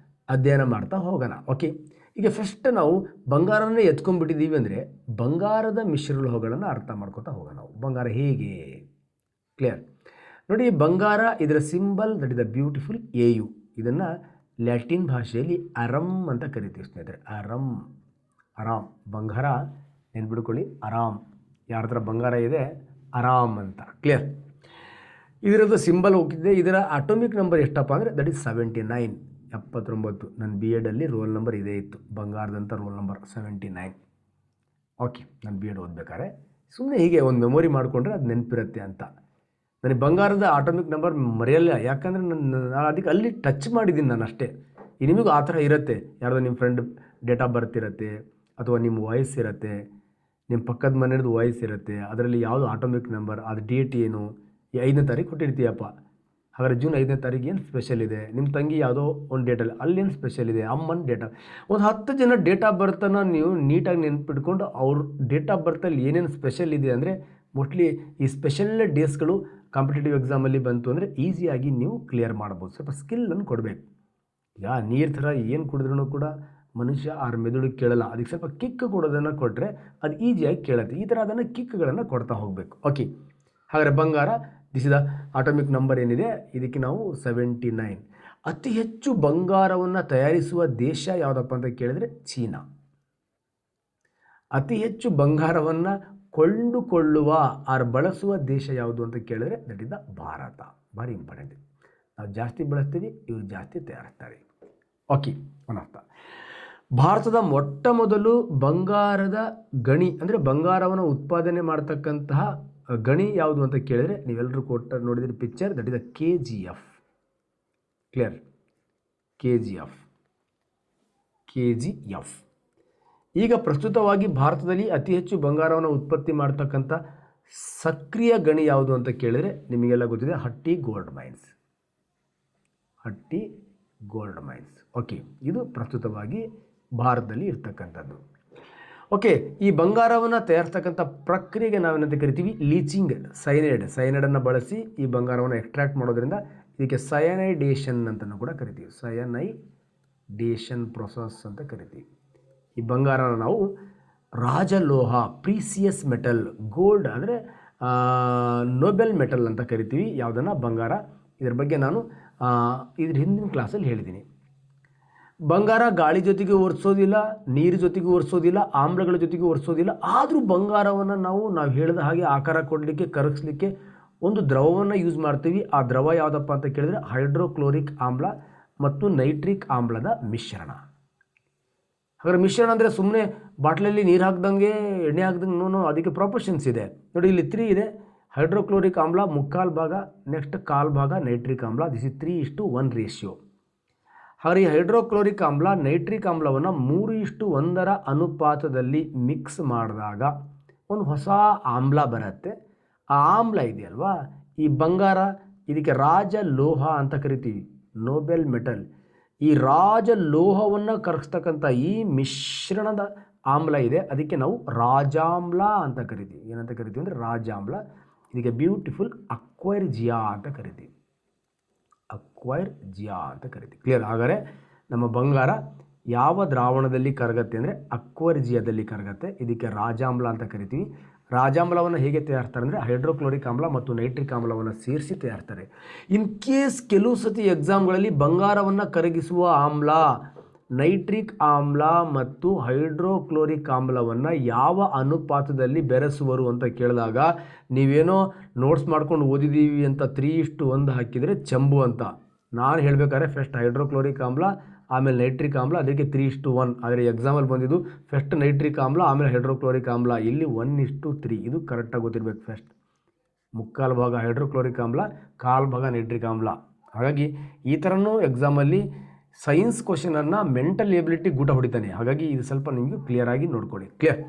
ಅಧ್ಯಯನ ಮಾಡ್ತಾ ಹೋಗೋಣ. ಓಕೆ, ಈಗ ಫಸ್ಟ್ ನಾವು ಬಂಗಾರನೇ ಎತ್ಕೊಂಡ್ಬಿಟ್ಟಿದ್ದೀವಿ ಅಂದರೆ ಬಂಗಾರದ ಮಿಶ್ರಲೋಹಗಳನ್ನು ಅರ್ಥ ಮಾಡ್ಕೊತಾ ಹೋಗೋಣ. ನಾವು ಬಂಗಾರ ಹೇಗೆ? ಕ್ಲಿಯರ್. ನೋಡಿ, ಬಂಗಾರ ಇದರ symbol that is the beautiful AU. ಇದನ್ನು ಲ್ಯಾಟಿನ್ ಭಾಷೆಯಲ್ಲಿ ಅರಮ್ ಅಂತ ಕರಿತೀವಿ ಸ್ನೇಹಿತರೆ. ಆರಾಮ್. ಬಂಗಾರ ನೆನ್ಬಿಡ್ಕೊಳ್ಳಿ, ಆರಾಮ್. ಯಾರ ಹತ್ರ ಬಂಗಾರ ಇದೆ? ಆರಾಮ್ ಅಂತ. ಕ್ಲಿಯರ್. ಇದರದ್ದು ಸಿಂಬಲ್ ಹೋಗಿದ್ದೆ. ಇದರ ಅಟೋಮಿಕ್ ನಂಬರ್ ಎಷ್ಟಪ್ಪ ಅಂದರೆ ದಟ್ ಈಸ್ 79. 79. ನನ್ನ BEdಲ್ಲಿ ರೋಲ್ ನಂಬರ್ ಇದೇ ಇತ್ತು, ಬಂಗಾರದಂಥ ರೋಲ್ ನಂಬರ್ 79. ಓಕೆ, ನಾನು BEd ಓದಬೇಕಾದ್ರೆ ಸುಮ್ಮನೆ ಹೀಗೆ ಒಂದು ಮೆಮೊರಿ ಮಾಡಿಕೊಂಡ್ರೆ ಅದು ನೆನಪಿರುತ್ತೆ ಅಂತ. ನನಗೆ ಬಂಗಾರದ ಆಟೋಮಿಕ್ ನಂಬರ್ ಮರೆಯಲ್ಲ, ಯಾಕಂದರೆ ನಾನು ಅದಕ್ಕೆ ಅಲ್ಲಿ ಟಚ್ ಮಾಡಿದ್ದೀನಿ ನಾನು ಅಷ್ಟೇ. ಈ ನಿಮಗೂ ಆ ಥರ ಇರುತ್ತೆ, ಯಾರ್ದೋ ನಿಮ್ಮ ಫ್ರೆಂಡ್ ಡೇಟ್ ಆಫ್ ಬರ್ತ್ ಇರುತ್ತೆ, ಅಥವಾ ನಿಮ್ಮ ವಯಸ್ಸಿರುತ್ತೆ, ನಿಮ್ಮ ಪಕ್ಕದ ಮನೆಯದು ವಯಸ್ಸಿರುತ್ತೆ, ಅದರಲ್ಲಿ ಯಾವುದು ಆಟೋಮಿಕ್ ನಂಬರ್, ಅದು ಡೇಟ್ ಏನು, ಈ 5ನೇ ತಾರೀಕು ಕೊಟ್ಟಿರ್ತೀಯಪ್ಪ. ಹಾಗಾದರೆ ಜೂನ್ 5ನೇ ತಾರೀಕು ಏನು ಸ್ಪೆಷಲ್ ಇದೆ? ನಿಮ್ಮ ತಂಗಿ ಯಾವುದೋ ಒಂದು ಡೇಟಲ್ಲಿ ಅಲ್ಲೇನು ಸ್ಪೆಷಲ್ ಇದೆ? ಅಮ್ಮನ ಡೇಟ್ ಆಫ್, ಒಂದು 10 ಜನ ಡೇಟ್ ಆಫ್ ಬರ್ತನ್ನು ನೀವು ನೀಟಾಗಿ ನೆನ್ಪಿಟ್ಕೊಂಡು ಅವ್ರ ಡೇಟ್ ಆಫ್ ಬರ್ತಲ್ಲಿ ಏನೇನು ಸ್ಪೆಷಲ್ ಇದೆ ಅಂದರೆ ಮೋಸ್ಟ್ಲಿ ಈ ಸ್ಪೆಷಲ್ ಡೇಸ್ಗಳು ಕಾಂಪಿಟೇಟಿವ್ ಎಕ್ಸಾಮಲ್ಲಿ ಬಂತು ಅಂದರೆ ಈಸಿಯಾಗಿ ನೀವು ಕ್ಲಿಯರ್ ಮಾಡ್ಬೋದು. ಸ್ವಲ್ಪ ಸ್ಕಿಲ್ಲನ್ನು ಕೊಡಬೇಕು. ಈಗ ನೀರು ಥರ ಏನು ಕುಡಿದ್ರೂ ಕೂಡ ಮನುಷ್ಯ ಆರು ಮೆದುಳು ಕೇಳಲ್ಲ, ಅದಕ್ಕೆ ಸ್ವಲ್ಪ ಕಿಕ್ ಕೊಡೋದನ್ನು ಕೊಟ್ಟರೆ ಅದು ಈಸಿಯಾಗಿ ಕೇಳುತ್ತೆ. ಈ ಥರ ಅದನ್ನು ಕಿಕ್ಗಳನ್ನು ಕೊಡ್ತಾ ಹೋಗಬೇಕು. ಓಕೆ, ಹಾಗಾದರೆ ಬಂಗಾರ this is the atomic number ಏನಿದೆ, ಇದಕ್ಕೆ ನಾವು 79. ಅತಿ ಹೆಚ್ಚು ಬಂಗಾರವನ್ನು ತಯಾರಿಸುವ ದೇಶ ಯಾವುದಪ್ಪ ಅಂತ ಕೇಳಿದರೆ ಚೀನಾ. ಅತಿ ಹೆಚ್ಚು ಬಂಗಾರವನ್ನು ಕೊಂಡುಕೊಳ್ಳುವ ಆರು ಬಳಸುವ ದೇಶ ಯಾವುದು ಅಂತ ಕೇಳಿದ್ರೆ ದಟ್ ಇಸ್ ದ ಭಾರತ. ಭಾರಿ ಇಂಪಾರ್ಟೆಂಟ್. ನಾವು ಜಾಸ್ತಿ ಬಳಸ್ತೀವಿ, ಇವರು ಜಾಸ್ತಿ ತಯಾರಿಸ್ತಾರೆ. ಓಕೆ, ಅನರ್ಥ. ಭಾರತದ ಮೊಟ್ಟ ಮೊದಲು ಬಂಗಾರದ ಗಣಿ ಅಂದರೆ ಬಂಗಾರವನ್ನು ಉತ್ಪಾದನೆ ಮಾಡ್ತಕ್ಕಂತಹ ಗಣಿ ಯಾವುದು ಅಂತ ಕೇಳಿದರೆ ನೀವೆಲ್ಲರೂ ನೋಡಿದ್ರೆ picture, that is the KGF. Clear. KGF. ಈಗ ಪ್ರಸ್ತುತವಾಗಿ ಭಾರತದಲ್ಲಿ ಅತಿ ಹೆಚ್ಚು ಬಂಗಾರವನ್ನು ಉತ್ಪತ್ತಿ ಮಾಡ್ತಕ್ಕಂಥ ಸಕ್ರಿಯ ಗಣಿ ಯಾವುದು ಅಂತ ಕೇಳಿದರೆ ನಿಮಗೆಲ್ಲ ಗೊತ್ತಿದೆ, ಹಟ್ಟಿ ಗೋಲ್ಡ್ ಮೈನ್ಸ್. ಓಕೆ, ಇದು ಪ್ರಸ್ತುತವಾಗಿ ಭಾರತದಲ್ಲಿ ಇರ್ತಕ್ಕಂಥದ್ದು. ಓಕೆ, ಈ ಬಂಗಾರವನ್ನು ತಯಾರಿಸ್ತಕ್ಕಂಥ ಪ್ರಕ್ರಿಯೆಗೆ ನಾವೇನಂತ ಕರಿತೀವಿ? ಲೀಚಿಂಗ್. ಸೈನೈಡನ್ನು ಬಳಸಿ ಈ ಬಂಗಾರವನ್ನು ಎಕ್ಸ್ಟ್ರಾಕ್ಟ್ ಮಾಡೋದ್ರಿಂದ ಇದಕ್ಕೆ ಸಯನೈಡೇಷನ್ ಅಂತಲೂ ಕೂಡ ಕರಿತೀವಿ. ಸಯನೈಡೇಷನ್ ಪ್ರೊಸೆಸ್ ಅಂತ ಕರಿತೀವಿ. ಈ ಬಂಗಾರನ ನಾವು ರಾಜಲೋಹ, ಪ್ರೀಸಿಯಸ್ ಮೆಟಲ್, ಗೋಲ್ಡ್ ಅಂದರೆ ನೋಬೆಲ್ ಮೆಟಲ್ ಅಂತ ಕರಿತೀವಿ ಯಾವುದನ್ನು? ಬಂಗಾರ. ಇದರ ಬಗ್ಗೆ ನಾನು ಇದ್ರ ಹಿಂದಿನ ಕ್ಲಾಸಲ್ಲಿ ಹೇಳಿದ್ದೀನಿ. ಬಂಗಾರ ಗಾಳಿ ಜೊತೆಗೆ ಒರೆಸೋದಿಲ್ಲ, ನೀರು ಜೊತೆಗೆ ಒರೆಸೋದಿಲ್ಲ, ಆಮ್ಲಗಳ ಜೊತೆಗೆ ಒರೆಸೋದಿಲ್ಲ. ಆದರೂ ಬಂಗಾರವನ್ನು ನಾವು ಹೇಳಿದ ಹಾಗೆ ಆಕಾರ ಕೊಡಲಿಕ್ಕೆ, ಕರಗಿಸ್ಲಿಕ್ಕೆ ಒಂದು ದ್ರವವನ್ನು ಯೂಸ್ ಮಾಡ್ತೀವಿ. ಆ ದ್ರವ ಯಾವುದಪ್ಪ ಅಂತ ಕೇಳಿದರೆ ಹೈಡ್ರೋಕ್ಲೋರಿಕ್ ಆಮ್ಲ ಮತ್ತು ನೈಟ್ರಿಕ್ ಆಮ್ಲದ ಮಿಶ್ರಣ. ಹಾಗಾದ್ರೆ ಮಿಶ್ರಣ ಅಂದರೆ ಸುಮ್ಮನೆ ಬಾಟ್ಲಲ್ಲಿ ನೀರು ಹಾಕ್ದಂಗೆ ಎಣ್ಣೆ ಹಾಕ್ದಂಗೆ ಅದಕ್ಕೆ ಪ್ರೊಪೋರ್ಷನ್ಸ್ ಇದೆ ನೋಡಿ. ಇಲ್ಲಿ 3 ಇದೆ. ಹೈಡ್ರೋಕ್ಲೋರಿಕ್ ಆಮ್ಲ ಮುಕ್ಕಾಲು ಭಾಗ, ನೆಕ್ಸ್ಟ್ ಕಾಲು ಭಾಗ ನೈಟ್ರಿಕ್ ಆಮ್ಲ. This is 3:1 ratio. ಹಾಗೆ ಈ ಹೈಡ್ರೋಕ್ಲೋರಿಕ್ ಆಮ್ಲ ನೈಟ್ರಿಕ್ ಆಮ್ಲವನ್ನು 3:1 ಅನುಪಾತದಲ್ಲಿ ಮಿಕ್ಸ್ ಮಾಡಿದಾಗ ಒಂದು ಹೊಸ ಆಮ್ಲ ಬರುತ್ತೆ. ಆ ಆಮ್ಲ ಇದೆಯಲ್ವಾ, ಈ ಬಂಗಾರ, ಇದಕ್ಕೆ ರಾಜಲೋಹ ಅಂತ ಕರಿತೀವಿ, ನೋಬೆಲ್ ಮೆಟಲ್. ಈ ರಾಜಲೋಹವನ್ನು ಕರಗಿಸ್ತಕ್ಕಂಥ ಈ ಮಿಶ್ರಣದ ಆಮ್ಲ ಇದೆ, ಅದಕ್ಕೆ ನಾವು ರಾಜಾಮ್ಲ ಅಂತ ಕರಿತೀವಿ. ಏನಂತ ಕರಿತೀವಿ ಅಂದರೆ ರಾಜಾಮ್ಲ. ಇದಕ್ಕೆ ಬ್ಯೂಟಿಫುಲ್ ಅಕ್ವೈರ್ಜಿಯಾ ಅಂತ ಕರಿತೀವಿ. ಅಕ್ವೈರ್ಜಿಯಾ ಅಂತ ಕರಿತೀವಿ. ಕ್ಲಿಯರ್? ಹಾಗಾದರೆ ನಮ್ಮ ಬಂಗಾರ ಯಾವ ದ್ರಾವಣದಲ್ಲಿ ಕರಗತ್ತೆ ಅಂದರೆ ಅಕ್ವೈರ್ಜಿಯಾದಲ್ಲಿ ಕರಗತ್ತೆ. ಇದಕ್ಕೆ ರಾಜಾಮ್ಲ ಅಂತ ಕರಿತೀವಿ. ರಾಜಾಮ್ಲವನ್ನು ಹೇಗೆ ತಯಾರಿಸ್ತಾರೆ ಅಂದರೆ ಹೈಡ್ರೋಕ್ಲೋರಿಕ್ ಆಮ್ಲ ಮತ್ತು ನೈಟ್ರಿಕ್ ಆಮ್ಲವನ್ನು ಸೇರಿಸಿ ತಯಾರಿಸ್ತಾರೆ. ಇನ್ ಕೇಸ್ ಕೆಲವು ಸತಿ ಎಕ್ಸಾಮ್ಗಳಲ್ಲಿ ಬಂಗಾರವನ್ನು ಕರಗಿಸುವ ಆಮ್ಲ ನೈಟ್ರಿಕ್ ಆಮ್ಲ ಮತ್ತು ಹೈಡ್ರೋಕ್ಲೋರಿಕ್ ಆಮ್ಲವನ್ನು ಯಾವ ಅನುಪಾತದಲ್ಲಿ ಬೆರೆಸುವರು ಅಂತ ಕೇಳಿದಾಗ ನೀವೇನೋ ನೋಟ್ಸ್ ಮಾಡ್ಕೊಂಡು ಓದಿದ್ದೀವಿ ಅಂತ 3:1 ಹಾಕಿದರೆ ಚೆಂಬು ಅಂತ. ನಾನು ಹೇಳಬೇಕಾದ್ರೆ ಫಸ್ಟ್ ಹೈಡ್ರೋಕ್ಲೋರಿಕ್ ಆಮ್ಲ, ಆಮೇಲೆ ನೈಟ್ರಿಕ್ ಆಮ್ಲ, ಅದಕ್ಕೆ 3:1. ಆದರೆ ಎಕ್ಸಾಮಲ್ಲಿ ಬಂದಿದ್ದು ಫಸ್ಟ್ ನೈಟ್ರಿಕ್ ಆಮ್ಲ, ಆಮೇಲೆ ಹೈಡ್ರೋಕ್ಲೋರಿಕ್ ಆಮ್ಲ. ಇಲ್ಲಿ 1:3. ಇದು ಕರೆಕ್ಟಾಗಿ ಗೊತ್ತಿರಬೇಕು. ಫಸ್ಟ್ ಮುಕ್ಕಾಲು ಭಾಗ ಹೈಡ್ರೋಕ್ಲೋರಿಕ್ ಆಮ್ಲ, ಕಾಲು ಭಾಗ ನೈಟ್ರಿಕ್ ಆಮ್ಲ. ಹಾಗಾಗಿ ಈ ಥರನೂ ಎಕ್ಸಾಮಲ್ಲಿ ಸೈನ್ಸ್ ಕ್ವಶನನ್ನು ಮೆಂಟಲ್ ಎಬಿಲಿಟಿ ಗೂಟ ಹೊಡಿತಾನೆ. ಹಾಗಾಗಿ ಇದು ಸ್ವಲ್ಪ ನಿಮಗೆ ಕ್ಲಿಯರಾಗಿ ನೋಡ್ಕೊಳ್ಳಿ. ಕ್ಲಿಯರ್?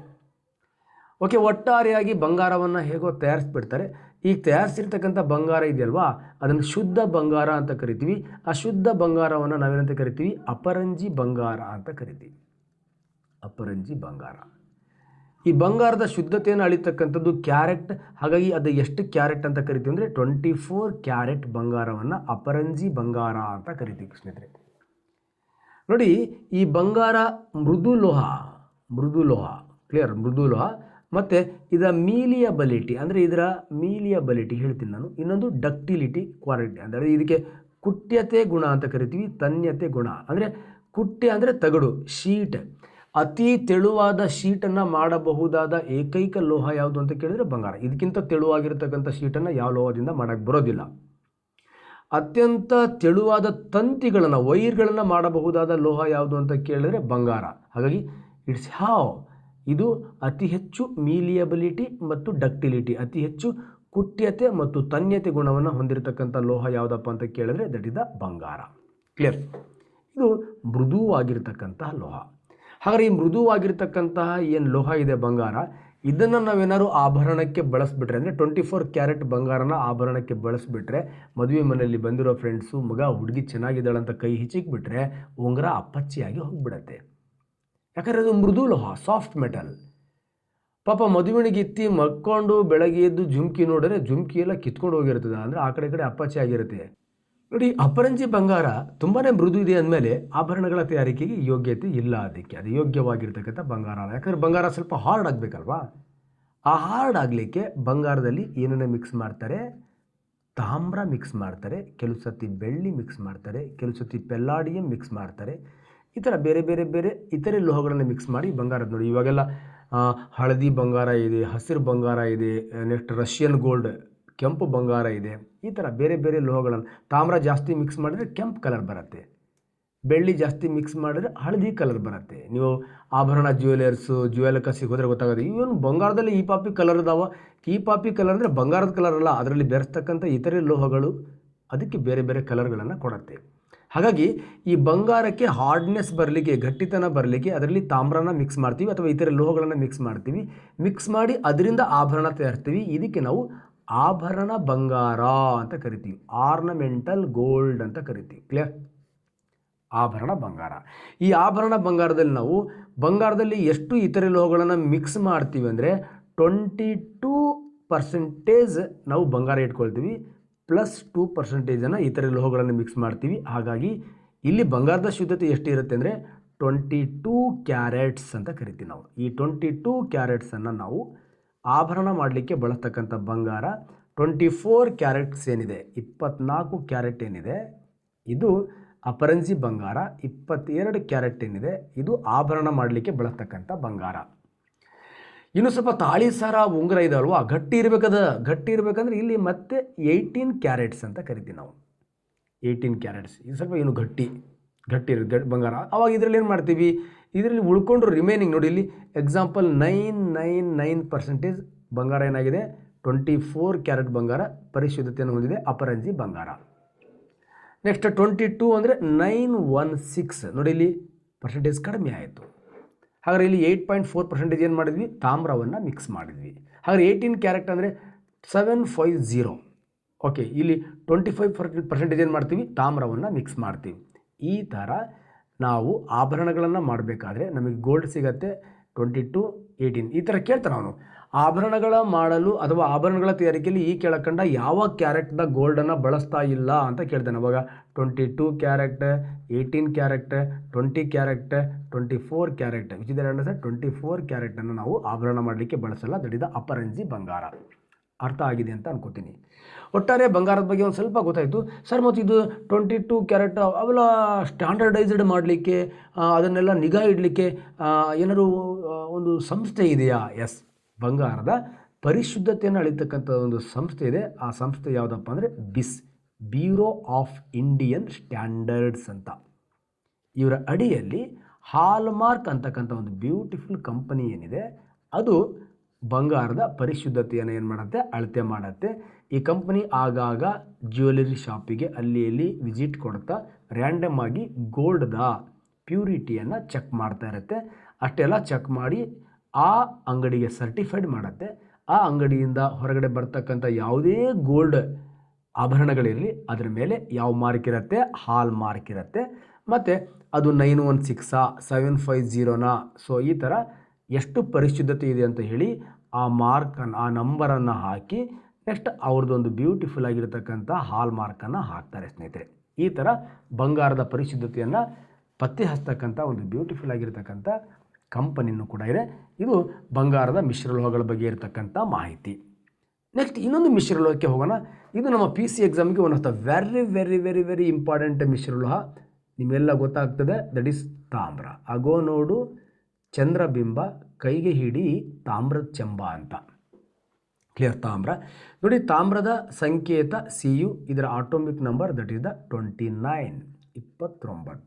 ಓಕೆ. ಒಟ್ಟಾರೆಯಾಗಿ ಬಂಗಾರವನ್ನು ಹೇಗೋ ತಯಾರಿಸ್ಬಿಡ್ತಾರೆ. ಈಗ ತಯಾರಿಸಿರ್ತಕ್ಕಂಥ ಬಂಗಾರ ಇದೆಯಲ್ವಾ, ಅದನ್ನು ಶುದ್ಧ ಬಂಗಾರ ಅಂತ ಕರಿತೀವಿ. ಆ ಶುದ್ಧ ಬಂಗಾರವನ್ನು ನಾವೇನಂತ ಕರಿತೀವಿ? ಅಪರಂಜಿ ಬಂಗಾರ ಅಂತ ಕರಿತೀವಿ. ಅಪರಂಜಿ ಬಂಗಾರ. ಈ ಬಂಗಾರದ ಶುದ್ಧತೆಯನ್ನು ಅಳಿತಕ್ಕಂಥದ್ದು ಕ್ಯಾರೆಟ್. ಹಾಗಾಗಿ ಅದು ಎಷ್ಟು ಕ್ಯಾರೆಟ್ ಅಂತ ಕರಿತೀವಿ ಅಂದರೆ 24 ಕ್ಯಾರೆಟ್ ಬಂಗಾರವನ್ನು ಅಪರಂಜಿ ಬಂಗಾರ ಅಂತ ಕರಿತೀವಿ ಸ್ನೇಹಿತರೆ. ನೋಡಿ, ಈ ಬಂಗಾರ ಮೃದು ಲೋಹ. ಕ್ಲಿಯರ್? ಮೃದು ಲೋಹ. ಮತ್ತು ಇದರ ಮೀಲಿಯಬಿಲಿಟಿ ಅಂದರೆ ಇದರ ಮೀಲಿಯಬಿಲಿಟಿ ಹೇಳ್ತೀನಿ ನಾನು. ಇನ್ನೊಂದು ಡಕ್ಟಿಲಿಟಿ ಕ್ವಾಲಿಟಿ ಅಂದರೆ ಇದಕ್ಕೆ ಕುಟ್ಯತೆ ಗುಣ ಅಂತ ಕರಿತೀವಿ. ತನ್ಯತೆ ಗುಣ ಅಂದರೆ ಕುಟ್ಯ ಅಂದರೆ ತಗಡು, ಶೀಟ್. ಅತಿ ತೆಳುವಾದ ಶೀಟನ್ನು ಮಾಡಬಹುದಾದ ಏಕೈಕ ಲೋಹ ಯಾವುದು ಅಂತ ಕೇಳಿದರೆ ಬಂಗಾರ. ಇದಕ್ಕಿಂತ ತೆಳುವಾಗಿರ್ತಕ್ಕಂಥ ಶೀಟನ್ನು ಯಾವ ಲೋಹದಿಂದ ಮಾಡೋಕ್ಕೆ ಬರೋದಿಲ್ಲ. ಅತ್ಯಂತ ತೆಳುವಾದ ತಂತಿಗಳನ್ನು, ವೈರ್ಗಳನ್ನು ಮಾಡಬಹುದಾದ ಲೋಹ ಯಾವುದು ಅಂತ ಕೇಳಿದರೆ ಬಂಗಾರ. ಹಾಗಾಗಿ ಇದು ಅತಿ ಹೆಚ್ಚು ಮೀಲಿಯಬಿಲಿಟಿ ಮತ್ತು ಡಕ್ಟಿಲಿಟಿ, ಅತಿ ಹೆಚ್ಚು ಕುಟ್ಯತೆ ಮತ್ತು ತನ್ಯತೆ ಗುಣವನ್ನು ಹೊಂದಿರತಕ್ಕಂಥ ಲೋಹ ಯಾವುದಪ್ಪ ಅಂತ ಕೇಳಿದ್ರೆ ದಟ್ ಇಸ್ ದ ಬಂಗಾರ. ಕ್ಲಿಯರ್? ಇದು ಮೃದುವಾಗಿರ್ತಕ್ಕಂತಹ ಲೋಹ. ಹಾಗಾದರೆ ಈ ಮೃದುವಾಗಿರ್ತಕ್ಕಂತಹ ಏನು ಲೋಹ ಇದೆ ಬಂಗಾರ, ಇದನ್ನು ನಾವೇನಾದ್ರು ಆಭರಣಕ್ಕೆ ಬಳಸಿಬಿಟ್ರೆ ಅಂದರೆ 24 ಕ್ಯಾರೆಟ್ ಬಂಗಾರನ ಆಭರಣಕ್ಕೆ ಬಳಸಿಬಿಟ್ರೆ, ಮದುವೆ ಮನೆಯಲ್ಲಿ ಬಂದಿರೋ ಫ್ರೆಂಡ್ಸು ಮಗ ಹುಡುಗಿ ಚೆನ್ನಾಗಿದ್ದಾಳಂತ ಕೈ ಹಿಚಿಕ್ಬಿಟ್ರೆ ಉಂಗುರ ಅಪ್ಪಚ್ಚಿಯಾಗಿ ಹೋಗಿಬಿಡತ್ತೆ. ಯಾಕಂದರೆ ಅದು ಮೃದು ಲೋಹ, ಸಾಫ್ಟ್ ಮೆಟಲ್. ಪಾಪ ಮದುವೆಣಿಗಿತ್ತಿ ಮಕ್ಕೊಂಡು ಬೆಳಗ್ಗೆ ಎದ್ದು ಜುಮ್ಕಿ ನೋಡಿದ್ರೆ ಜುಮ್ಕಿ ಎಲ್ಲ ಕಿತ್ಕೊಂಡು ಹೋಗಿರ್ತದೆ, ಅಂದರೆ ಆ ಕಡೆ ಅಪ್ಪಚ್ಚಿ ಆಗಿರುತ್ತೆ. ನೋಡಿ, ಅಪರಂಜಿ ಬಂಗಾರ ತುಂಬಾ ಮೃದು ಇದೆ ಅಂದಮೇಲೆ ಆಭರಣಗಳ ತಯಾರಿಕೆಗೆ ಯೋಗ್ಯತೆ ಇಲ್ಲ. ಅದಕ್ಕೆ ಅದು ಯೋಗ್ಯವಾಗಿರ್ತಕ್ಕಂಥ ಬಂಗಾರ ಅಲ್ಲ. ಯಾಕಂದರೆ ಬಂಗಾರ ಸ್ವಲ್ಪ ಹಾರ್ಡ್ ಆಗಬೇಕಲ್ವಾ. ಆ ಹಾರ್ಡ್ ಆಗಲಿಕ್ಕೆ ಬಂಗಾರದಲ್ಲಿ ಏನನ್ನ ಮಿಕ್ಸ್ ಮಾಡ್ತಾರೆ? ತಾಮ್ರ ಮಿಕ್ಸ್ ಮಾಡ್ತಾರೆ, ಕೆಲವು ಸತಿ ಬೆಳ್ಳಿ ಮಿಕ್ಸ್ ಮಾಡ್ತಾರೆ, ಕೆಲವು ಸತಿ ಪೆಲ್ಲಾಡಿಯಂ ಮಿಕ್ಸ್ ಮಾಡ್ತಾರೆ. ಈ ಥರ ಬೇರೆ ಇತರೆ ಲೋಹಗಳನ್ನು ಮಿಕ್ಸ್ ಮಾಡಿ ಬಂಗಾರದ. ನೋಡಿ, ಇವಾಗೆಲ್ಲ ಹಳದಿ ಬಂಗಾರ ಇದೆ, ಹಸಿರು ಬಂಗಾರ ಇದೆ, ನೆಕ್ಸ್ಟ್ ರಷ್ಯನ್ ಗೋಲ್ಡ್ ಕೆಂಪು ಬಂಗಾರ ಇದೆ. ಈ ಥರ ಬೇರೆ ಲೋಹಗಳನ್ನು, ತಾಮ್ರ ಜಾಸ್ತಿ ಮಿಕ್ಸ್ ಮಾಡಿದರೆ ಕೆಂಪು ಕಲರ್ ಬರುತ್ತೆ, ಬೆಳ್ಳಿ ಜಾಸ್ತಿ ಮಿಕ್ಸ್ ಮಾಡಿದ್ರೆ ಹಳದಿ ಕಲರ್ ಬರುತ್ತೆ. ನೀವು ಆಭರಣ ಜ್ಯುವೆಲರ್ಸಿಗೆ ಹೋದರೆ ಗೊತ್ತಾಗೋದು, ಇವನು ಬಂಗಾರದಲ್ಲಿ ಈ ಪಾಪಿ ಕಲರ್ ಇದಾವ. ಈ ಪಾಪಿ ಕಲರ್ ಅಂದರೆ ಬಂಗಾರದ ಕಲರ್ ಅಲ್ಲ, ಅದರಲ್ಲಿ ಬೆರೆಸ್ತಕ್ಕಂಥ ಇತರೆ ಲೋಹಗಳು ಅದಕ್ಕೆ ಬೇರೆ ಕಲರ್ಗಳನ್ನು ಕೊಡುತ್ತೆ. ಹಾಗಾಗಿ ಈ ಬಂಗಾರಕ್ಕೆ ಹಾರ್ಡ್ನೆಸ್ ಬರಲಿಕ್ಕೆ, ಗಟ್ಟಿತನ ಬರಲಿಕ್ಕೆ ಅದರಲ್ಲಿ ತಾಮ್ರನ ಮಿಕ್ಸ್ ಮಾಡ್ತೀವಿ ಅಥವಾ ಇತರೆ ಲೋಹಗಳನ್ನು ಮಿಕ್ಸ್ ಮಾಡ್ತೀವಿ. ಮಿಕ್ಸ್ ಮಾಡಿ ಅದರಿಂದ ಆಭರಣ ತಯಾರಿಸ್ತೀವಿ. ಇದಕ್ಕೆ ನಾವು ಆಭರಣ ಬಂಗಾರ ಅಂತ ಕರಿತೀವಿ, ಆರ್ನಮೆಂಟಲ್ ಗೋಲ್ಡ್ ಅಂತ ಕರಿತೀವಿ. ಕ್ಲಿಯರ್? ಆಭರಣ ಬಂಗಾರ. ಈ ಆಭರಣ ಬಂಗಾರದಲ್ಲಿ ನಾವು ಬಂಗಾರದಲ್ಲಿ ಎಷ್ಟು ಇತರೆ ಲೋಹಗಳನ್ನು ಮಿಕ್ಸ್ ಮಾಡ್ತೀವಿ ಅಂದರೆ 22% ನಾವು ಬಂಗಾರ ಇಟ್ಕೊಳ್ತೀವಿ, ಪ್ಲಸ್ 2% ಇತರೆ ಲೋಹಗಳನ್ನು ಮಿಕ್ಸ್ ಮಾಡ್ತೀವಿ. ಹಾಗಾಗಿ ಇಲ್ಲಿ ಬಂಗಾರದ ಶುದ್ಧತೆ ಎಷ್ಟು ಇರುತ್ತೆ ಅಂದರೆ 22 ಕ್ಯಾರೆಟ್ಸ್ ಅಂತ ಕರಿತೀವಿ ನಾವು. ಈ 22 ಕ್ಯಾರೆಟ್ಸನ್ನು ನಾವು ಆಭರಣ ಮಾಡಲಿಕ್ಕೆ ಬಳಸ್ತಕ್ಕಂಥ ಬಂಗಾರ. 24 ಕ್ಯಾರೆಟ್ಸ್ ಏನಿದೆ, 24 ಕ್ಯಾರೆಟ್ ಏನಿದೆ ಇದು ಅಪರಂಜಿ ಬಂಗಾರ. 22 ಕ್ಯಾರೆಟ್ ಏನಿದೆ ಇದು ಆಭರಣ ಮಾಡಲಿಕ್ಕೆ ಬಳಸ್ತಕ್ಕಂಥ ಬಂಗಾರ. ಇನ್ನು ಸ್ವಲ್ಪ ತಾಳಿ ಸರ ಉಂಗುರ ಇದೆ ಅಲ್ವಾ, ಗಟ್ಟಿ ಇರಬೇಕಂದ್ರೆ ಇಲ್ಲಿ ಮತ್ತೆ 18 ಕ್ಯಾರೆಟ್ಸ್ ಅಂತ ಕರಿತೀವಿ ನಾವು. 18 ಕ್ಯಾರೆಟ್ಸ್ ಇದು ಸ್ವಲ್ಪ ಏನು ಗಟ್ಟಿ. ಗಟ್ಟಿ ಇರುತ್ತೆ ಬಂಗಾರ. ಆವಾಗ ಇದರಲ್ಲಿ ಏನು ಮಾಡ್ತೀವಿ, ಇದರಲ್ಲಿ ಉಳ್ಕೊಂಡ್ರು ರಿಮೈನಿಂಗ್ ನೋಡಿ ಇಲ್ಲಿ ಎಕ್ಸಾಂಪಲ್ 999% ಬಂಗಾರ ಏನಾಗಿದೆ, 24 ಕ್ಯಾರೆಟ್ ಬಂಗಾರ ಪರಿಶುದ್ಧತೆಯನ್ನು ಹೊಂದಿದೆ, ಅಪರಂಜಿ ಬಂಗಾರ. ನೆಕ್ಸ್ಟ್ 22 ಅಂದರೆ 916 ನೋಡಿ ಇಲ್ಲಿ ಪರ್ಸೆಂಟೇಜ್ ಕಡಿಮೆ ಆಯಿತು. ಹಾಗಾದ್ರೆ ಇಲ್ಲಿ 8.4% ಏನು ಮಾಡಿದ್ವಿ, ತಾಮ್ರವನ್ನು ಮಿಕ್ಸ್ ಮಾಡಿದ್ವಿ. ಹಾಗಾದ್ರೆ 18 ಕ್ಯಾರೆಟ್ ಅಂದರೆ 750. ಓಕೆ, ಇಲ್ಲಿ 25% ಏನು ಮಾಡ್ತೀವಿ, ತಾಮ್ರವನ್ನು ಮಿಕ್ಸ್ ಮಾಡ್ತೀವಿ. ಈ ಥರ ನಾವು ಆಭರಣಗಳನ್ನು ಮಾಡಬೇಕಾದ್ರೆ ನಮಗೆ ಗೋಲ್ಡ್ ಸಿಗತ್ತೆ 22, 18 ಈ ಥರ ಕೇಳ್ತಾನೆ ಅವನು. ಆಭರಣಗಳ ಮಾಡಲು ಅಥವಾ ಆಭರಣಗಳ ತಯಾರಿಕೆಯಲ್ಲಿ ಈ ಕೆಳಕಂಡ ಯಾವ ಕ್ಯಾರೆಟ್ನ ಗೋಲ್ಡನ್ನು ಬಳಸ್ತಾ ಇಲ್ಲ ಅಂತ ಕೇಳ್ತಾನೆ. ಅವಾಗ 22 carrot, 18 carrot, 20 carrot, 24 carrot which is 24 ಕ್ಯಾರೆಟನ್ನು ನಾವು ಆಭರಣ ಮಾಡಲಿಕ್ಕೆ ಬಳಸಲ್ಲ. ದಟ್ ಇಸ್ ದ ಅಪರಂಜಿ ಬಂಗಾರ. ಅರ್ಥ ಆಗಿದೆ ಅಂತ ಅನ್ಕೋತೀನಿ. ಒಟ್ಟಾರೆ ಬಂಗಾರದ ಬಗ್ಗೆ ಒಂದು ಸ್ವಲ್ಪ ಗೊತ್ತಾಯಿತು ಸರ್. ಮತ್ತು ಇದು 22 ಕ್ಯಾರೆಟ್ ಅವೆಲ್ಲ ಸ್ಟ್ಯಾಂಡರ್ಡೈಸ್ಡ್ ಮಾಡಲಿಕ್ಕೆ ಅದನ್ನೆಲ್ಲ ನಿಗಾ ಇಡಲಿಕ್ಕೆ ಏನಾದರೂ ಒಂದು ಸಂಸ್ಥೆ ಇದೆಯಾ? ಎಸ್, ಬಂಗಾರದ ಪರಿಶುದ್ಧತೆಯನ್ನು ಅಳಿತಕ್ಕಂಥ ಒಂದು ಸಂಸ್ಥೆ ಇದೆ. ಆ ಸಂಸ್ಥೆ ಯಾವುದಪ್ಪ ಅಂದರೆ ಬಿಸ್, ಬ್ಯೂರೋ ಆಫ್ ಇಂಡಿಯನ್ ಸ್ಟ್ಯಾಂಡರ್ಡ್ಸ್ ಅಂತ. ಇವರ ಅಡಿಯಲ್ಲಿ ಹಾಲ್ಮಾರ್ಕ್ ಅಂತಕ್ಕಂಥ ಒಂದು ಬ್ಯೂಟಿಫುಲ್ ಕಂಪನಿ ಏನಿದೆ ಅದು ಬಂಗಾರದ ಪರಿಶುದ್ಧತೆಯನ್ನು ಏನು ಮಾಡುತ್ತೆ, ಅಳತೆ ಮಾಡುತ್ತೆ. ಈ ಕಂಪನಿ ಆಗಾಗ ಜ್ಯುವೆಲರಿ ಶಾಪಿಗೆ ಅಲ್ಲಿ ಇಲ್ಲಿ ವಿಸಿಟ್ ಕೊಡ್ತಾ ರ್ಯಾಂಡಮ್ ಆಗಿ ಗೋಲ್ಡ್ದ ಪ್ಯೂರಿಟಿಯನ್ನು ಚೆಕ್ ಮಾಡ್ತಾ ಇರುತ್ತೆ. ಅಷ್ಟೆಲ್ಲ ಚೆಕ್ ಮಾಡಿ ಆ ಅಂಗಡಿಗೆ ಸರ್ಟಿಫೈಡ್ ಮಾಡುತ್ತೆ. ಆ ಅಂಗಡಿಯಿಂದ ಹೊರಗಡೆ ಬರ್ತಕ್ಕಂಥ ಯಾವುದೇ ಗೋಲ್ಡ್ ಆಭರಣಗಳಿರಲಿ ಅದರ ಮೇಲೆ ಯಾವ ಮಾರ್ಕ್ ಇರುತ್ತೆ, ಹಾಲ್ ಮಾರ್ಕ್ ಇರುತ್ತೆ. ಮತ್ತು ಅದು 916 750 ಸೊ ಈ ಥರ ಎಷ್ಟು ಪರಿಶುದ್ಧತೆ ಇದೆ ಅಂತ ಹೇಳಿ ಆ ಮಾರ್ಕನ್ನು, ಆ ನಂಬರನ್ನು ಹಾಕಿ ನೆಕ್ಸ್ಟ್ ಅವ್ರದ್ದೊಂದು ಬ್ಯೂಟಿಫುಲ್ ಆಗಿರತಕ್ಕಂಥ ಹಾಲ್ ಮಾರ್ಕನ್ನು ಹಾಕ್ತಾರೆ ಸ್ನೇಹಿತರೆ. ಈ ಥರ ಬಂಗಾರದ ಪರಿಶುದ್ಧತೆಯನ್ನು ಪತ್ತೆ ಹಚ್ಚತಕ್ಕಂಥ ಒಂದು ಬ್ಯೂಟಿಫುಲ್ ಆಗಿರತಕ್ಕಂಥ ಕಂಪನಿನೂ ಕೂಡ ಇದೆ. ಇದು ಬಂಗಾರದ ಮಿಶ್ರಲೋಹಗಳ ಬಗ್ಗೆ ಇರತಕ್ಕಂಥ ಮಾಹಿತಿ. ನೆಕ್ಸ್ಟ್ ಇನ್ನೊಂದು ಮಿಶ್ರಲೋಹಕ್ಕೆ ಹೋಗೋಣ. ಇದು ನಮ್ಮ PC ಎಕ್ಸಾಮ್ಗೆ one of the very very very very important ಮಿಶ್ರಲೋಹ. ನಿಮ್ಮೆಲ್ಲ ಗೊತ್ತಾಗ್ತದೆ, ದಟ್ ಈಸ್ ತಾಮ್ರ. ಆಗೋ ನೋಡು ಚಂದ್ರಬಿಂಬ, ಕೈಗೆ ಹಿಡಿ ತಾಮ್ರದ ಚೆಂಬ ಅಂತ. ಕ್ಲಿಯರ್? ತಾಮ್ರ ನೋಡಿ, ತಾಮ್ರದ ಸಂಕೇತ Cu, ಇದರ atomic number that is the 29.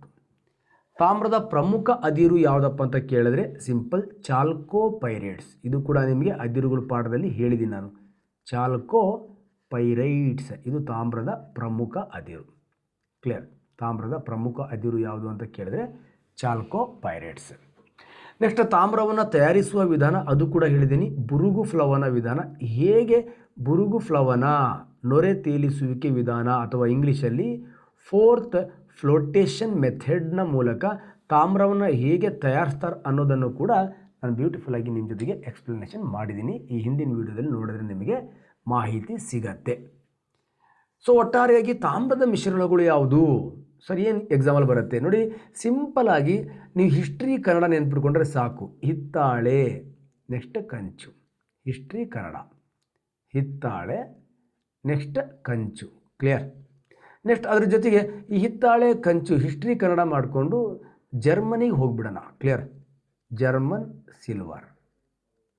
ತಾಮ್ರದ ಪ್ರಮುಖ ಅದಿರು ಯಾವುದಪ್ಪ ಅಂತ ಕೇಳಿದ್ರೆ ಸಿಂಪಲ್ ಚಾಲ್ಕೋಪೈರೈಡ್ಸ್. ಇದು ಕೂಡ ನಿಮಗೆ ಅದಿರುಗಳ ಪಾಠದಲ್ಲಿ ಹೇಳಿದ್ದೀನಿ ನಾನು. ಚಾಲ್ಕೋಪೈರೈಡ್ಸ್ ಇದು ತಾಮ್ರದ ಪ್ರಮುಖ ಅದಿರು. ಕ್ಲಿಯರ್? ತಾಮ್ರದ ಪ್ರಮುಖ ಅದಿರು ಯಾವುದು ಅಂತ ಕೇಳಿದ್ರೆ ಚಾಲ್ಕೋಪೈರೈಡ್ಸ್. ನೆಕ್ಸ್ಟ್ ತಾಮ್ರವನ್ನು ತಯಾರಿಸುವ ವಿಧಾನ ಅದು ಕೂಡ ಹೇಳಿದ್ದೀನಿ. ಬುರುಗು ಫ್ಲವನ ವಿಧಾನ. ಹೇಗೆ ಬುರುಗು ಫ್ಲವನ ನೊರೆ ತೇಲಿಸುವಿಕೆ ವಿಧಾನ ಅಥವಾ ಇಂಗ್ಲೀಷಲ್ಲಿ 4th ಫ್ಲೋಟೇಷನ್ ಮೆಥಡ್ನ ಮೂಲಕ ತಾಮ್ರವನ್ನು ಹೇಗೆ ತಯಾರಿಸ್ತಾರೆ ಅನ್ನೋದನ್ನು ಕೂಡ ನಾನು ಬ್ಯೂಟಿಫುಲ್ ಆಗಿ ನಿಮ್ಮ ಜೊತೆಗೆ ಎಕ್ಸ್ಪ್ಲನೇಷನ್ ಮಾಡಿದ್ದೀನಿ. ಈ ಹಿಂದಿನ ವಿಡಿಯೋದಲ್ಲಿ ನೋಡಿದ್ರೆ ನಿಮಗೆ ಮಾಹಿತಿ ಸಿಗತ್ತೆ. ಸೊ ಒಟ್ಟಾರೆಯಾಗಿ ತಾಮ್ರದ ಮಿಶ್ರಣಗಳು ಯಾವುದು ಸರ್, ಏನು ಎಕ್ಸಾಮಲ್ಲಿ ಬರುತ್ತೆ ನೋಡಿ. ಸಿಂಪಲ್ ಆಗಿ ನೀವು ಹಿಸ್ಟ್ರಿ ಕನ್ನಡ ನೆನ್ಪಿಟ್ಕೊಂಡ್ರೆ ಸಾಕು. ಹಿತ್ತಾಳೆ, ನೆಕ್ಸ್ಟ್ ಕಂಚು. ಹಿಸ್ಟ್ರಿ ಕನ್ನಡ, ಹಿತ್ತಾಳೆ, ನೆಕ್ಸ್ಟ್ ಕಂಚು. ಕ್ಲಿಯರ್? ನೆಕ್ಸ್ಟ್ ಅದ್ರ ಜೊತೆಗೆ ಈ ಹಿತ್ತಾಳೆ ಕಂಚು ಹಿಸ್ಟ್ರಿ ಕನ್ನಡ ಮಾಡಿಕೊಂಡು ಜರ್ಮನಿಗೆ ಹೋಗ್ಬಿಡೋಣ. Clear? German silver.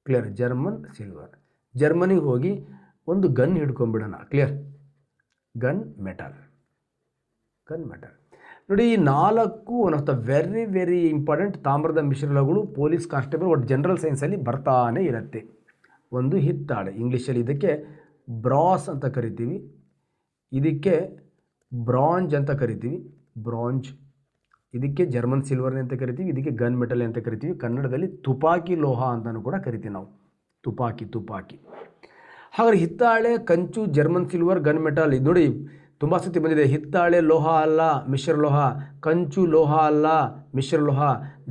Clear? German silver. ಜರ್ಮನಿಗೆ ಹೋಗಿ ಒಂದು ಗನ್ ಹಿಡ್ಕೊಂಡ್ಬಿಡೋಣ. Clear? Gun metal. Gun metal ನೋಡಿ. ಈ 4 one of the very very important ತಾಮ್ರದ ಮಿಶ್ರಲೋಹಗಳು ಪೊಲೀಸ್ ಕಾನ್ಸ್ಟೇಬಲ್ ಒಟ್ಟು ಜನರಲ್ ಸೈನ್ಸಲ್ಲಿ ಬರ್ತಾನೆ ಇರುತ್ತೆ. ಒಂದು ಹಿತ್ತಾಳೆ, ಇಂಗ್ಲೀಷಲ್ಲಿ ಇದಕ್ಕೆ ಬ್ರಾಸ್ ಅಂತ ಕರಿತೀವಿ, ಇದಕ್ಕೆ ಬ್ರಾಂಜ್ ಅಂತ ಕರಿತೀವಿ, ಬ್ರಾಂಜ್. ಇದಕ್ಕೆ ಜರ್ಮನ್ ಸಿಲ್ವರ್ ಅಂತ ಕರಿತೀವಿ, ಇದಕ್ಕೆ ಗನ್ ಮೆಟಲ್ ಅಂತ ಕರಿತೀವಿ. ಕನ್ನಡದಲ್ಲಿ ತುಪಾಕಿ ಲೋಹ ಅಂತಲೂ ಕೂಡ ಕರಿತೀವಿ ನಾವು. ತುಪಾಕಿ. ಹಾಗಾದ್ರೆ ಹಿತ್ತಾಳೆ, ಕಂಚು, ಜರ್ಮನ್ ಸಿಲ್ವರ್, ಗನ್ ಮೆಟಲ್. ಇದು ನೋಡಿ ತುಂಬ ಸತಿ ಬಂದಿದೆ. ಹಿತ್ತಾಳೆ ಲೋಹ ಅಲ್ಲ ಮಿಶ್ರಲೋಹ, ಕಂಚು ಲೋಹ ಅಲ್ಲ ಮಿಶ್ರಲೋಹ,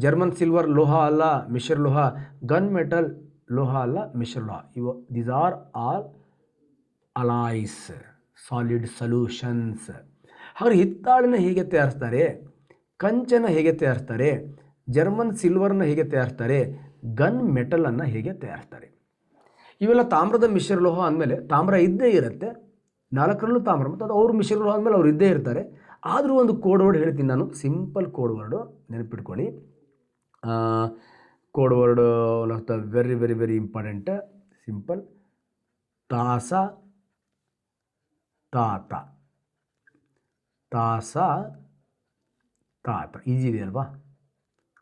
ಜರ್ಮನ್ ಸಿಲ್ವರ್ ಲೋಹ ಅಲ್ಲ ಮಿಶ್ರಲೋಹ, ಗನ್ ಮೆಟಲ್ ಲೋಹ ಅಲ್ಲ ಮಿಶ್ರಲೋಹ. ಇವು these are all alloys, solid solutions. ಹಾಗಾದ್ರೆ ಹಿತ್ತಾಳೆನ ಹೇಗೆ ತಯಾರಿಸ್ತಾರೆ, ಕಂಚನ ಹೇಗೆ ತಯಾರಿಸ್ತಾರೆ, ಜರ್ಮನ್ ಸಿಲ್ವರ್ನ ಹೇಗೆ ತಯಾರಿಸ್ತಾರೆ, ಗನ್ ಮೆಟಲನ್ನು ಹೇಗೆ ತಯಾರಿಸ್ತಾರೆ? ಇವೆಲ್ಲ ತಾಮ್ರದ ಮಿಶ್ರಲೋಹ ಅಂದಮೇಲೆ ತಾಮ್ರ ಇದ್ದೇ ಇರುತ್ತೆ, 4ರಲ್ಲೂ ತಾಮ್ರ. ಮತ್ತು ಅದು ಅವ್ರ ಮಿಶ್ರಲೋಹ ಅಂದಮೇಲೆ ಅವ್ರು ಇದ್ದೇ ಇರ್ತಾರೆ. ಆದರೂ ಒಂದು ಕೋಡ್ ವರ್ಡ್ ಹೇಳ್ತೀನಿ ನಾನು, ಸಿಂಪಲ್ ಕೋಡ್ ವರ್ಡು ನೆನಪಿಟ್ಕೊಳ್ಳಿ. Code word one of the very very very important. Simple. ತಾಸ, ತಾತ. ತಾಸ, ತಾತ ಈಜಿ ಇದೆ ಅಲ್ವಾ.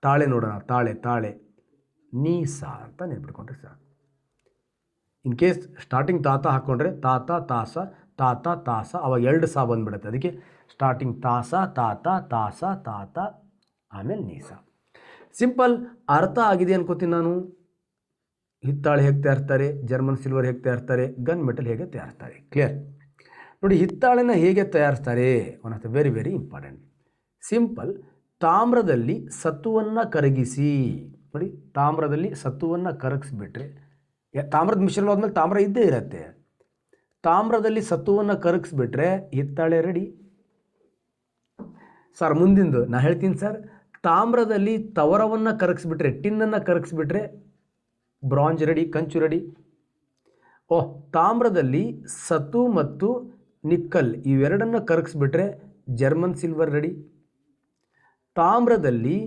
ತಾಳೆ ನೋಡೋಣ, ತಾಳೆ ತಾಳೆ ನೀಸ ಅಂತ ನೆನ್ಪಿಟ್ಕೊಂಡ್ರೆ ಸಾಕು. ಇನ್ ಕೇಸ್ ಸ್ಟಾರ್ಟಿಂಗ್ ತಾತ ಹಾಕ್ಕೊಂಡ್ರೆ ತಾತ ತಾಸ ತಾತ ತಾಸ ಅವಾಗ 2 ಸಾ ಬಂದುಬಿಡುತ್ತೆ. ಅದಕ್ಕೆ ಸ್ಟಾರ್ಟಿಂಗ್ ತಾಸ ತಾತ ತಾಸ ತಾತ ಆಮೇಲೆ ನೀಸ. ಸಿಂಪಲ್ ಅರ್ಥ ಆಗಿದೆ ಅನ್ಕೋತೀನಿ ನಾನು. ಹಿತ್ತಾಳೆ ಹೇಗೆ ತಯಾರಿಸ್ತಾರೆ, ಜರ್ಮನ್ ಸಿಲ್ವರ್ ಹೇಗೆ ತಯಾರಿಸ್ತಾರೆ, ಗನ್ ಮೆಟಲ್ ಹೇಗೆ ತಯಾರಿಸ್ತಾರೆ, ಕ್ಲಿಯರ್. ನೋಡಿ ಹಿತ್ತಾಳೆನ ಹೇಗೆ ತಯಾರಿಸ್ತಾರೆ, one of the very very important. Simple, ತಾಮ್ರದಲ್ಲಿ ಸತ್ತುವನ್ನು ಕರಗಿಸಿ. ನೋಡಿ ತಾಮ್ರದಲ್ಲಿ ಸತ್ತುವನ್ನು ಕರಗಿಸ್ಬಿಟ್ರೆ, ತಾಮ್ರದ ಮಿಶ್ರಣ ಆದಮೇಲೆ ತಾಮ್ರ ಇದ್ದೇ ಇರುತ್ತೆ. ತಾಮ್ರದಲ್ಲಿ ಸತ್ತುವನ್ನು ಕರಗಿಸ್ಬಿಟ್ರೆ ಹಿತ್ತಾಳೆ ರೆಡಿ. ಸರ್ ಮುಂದಿಂದು ನಾ ಹೇಳ್ತೀನಿ ಸರ್. ತಾಮ್ರದಲ್ಲಿ ತವರವನ್ನು ಕರಗಿಸ್ಬಿಟ್ರೆ, ಟಿನ್ನನ್ನು ಕರಗಿಸ್ಬಿಟ್ರೆ ಬ್ರಾಂಜ್ ರೆಡಿ, ಕಂಚು ರೆಡಿ. ತಾಮ್ರದಲ್ಲಿ ಸತು ಮತ್ತು ನಿಕ್ಕಲ್ ಇವೆರಡನ್ನು ಕರಗಿಸ್ಬಿಟ್ರೆ ಜರ್ಮನ್ ಸಿಲ್ವರ್ ರೆಡಿ. ತಾಮ್ರದಲ್ಲಿ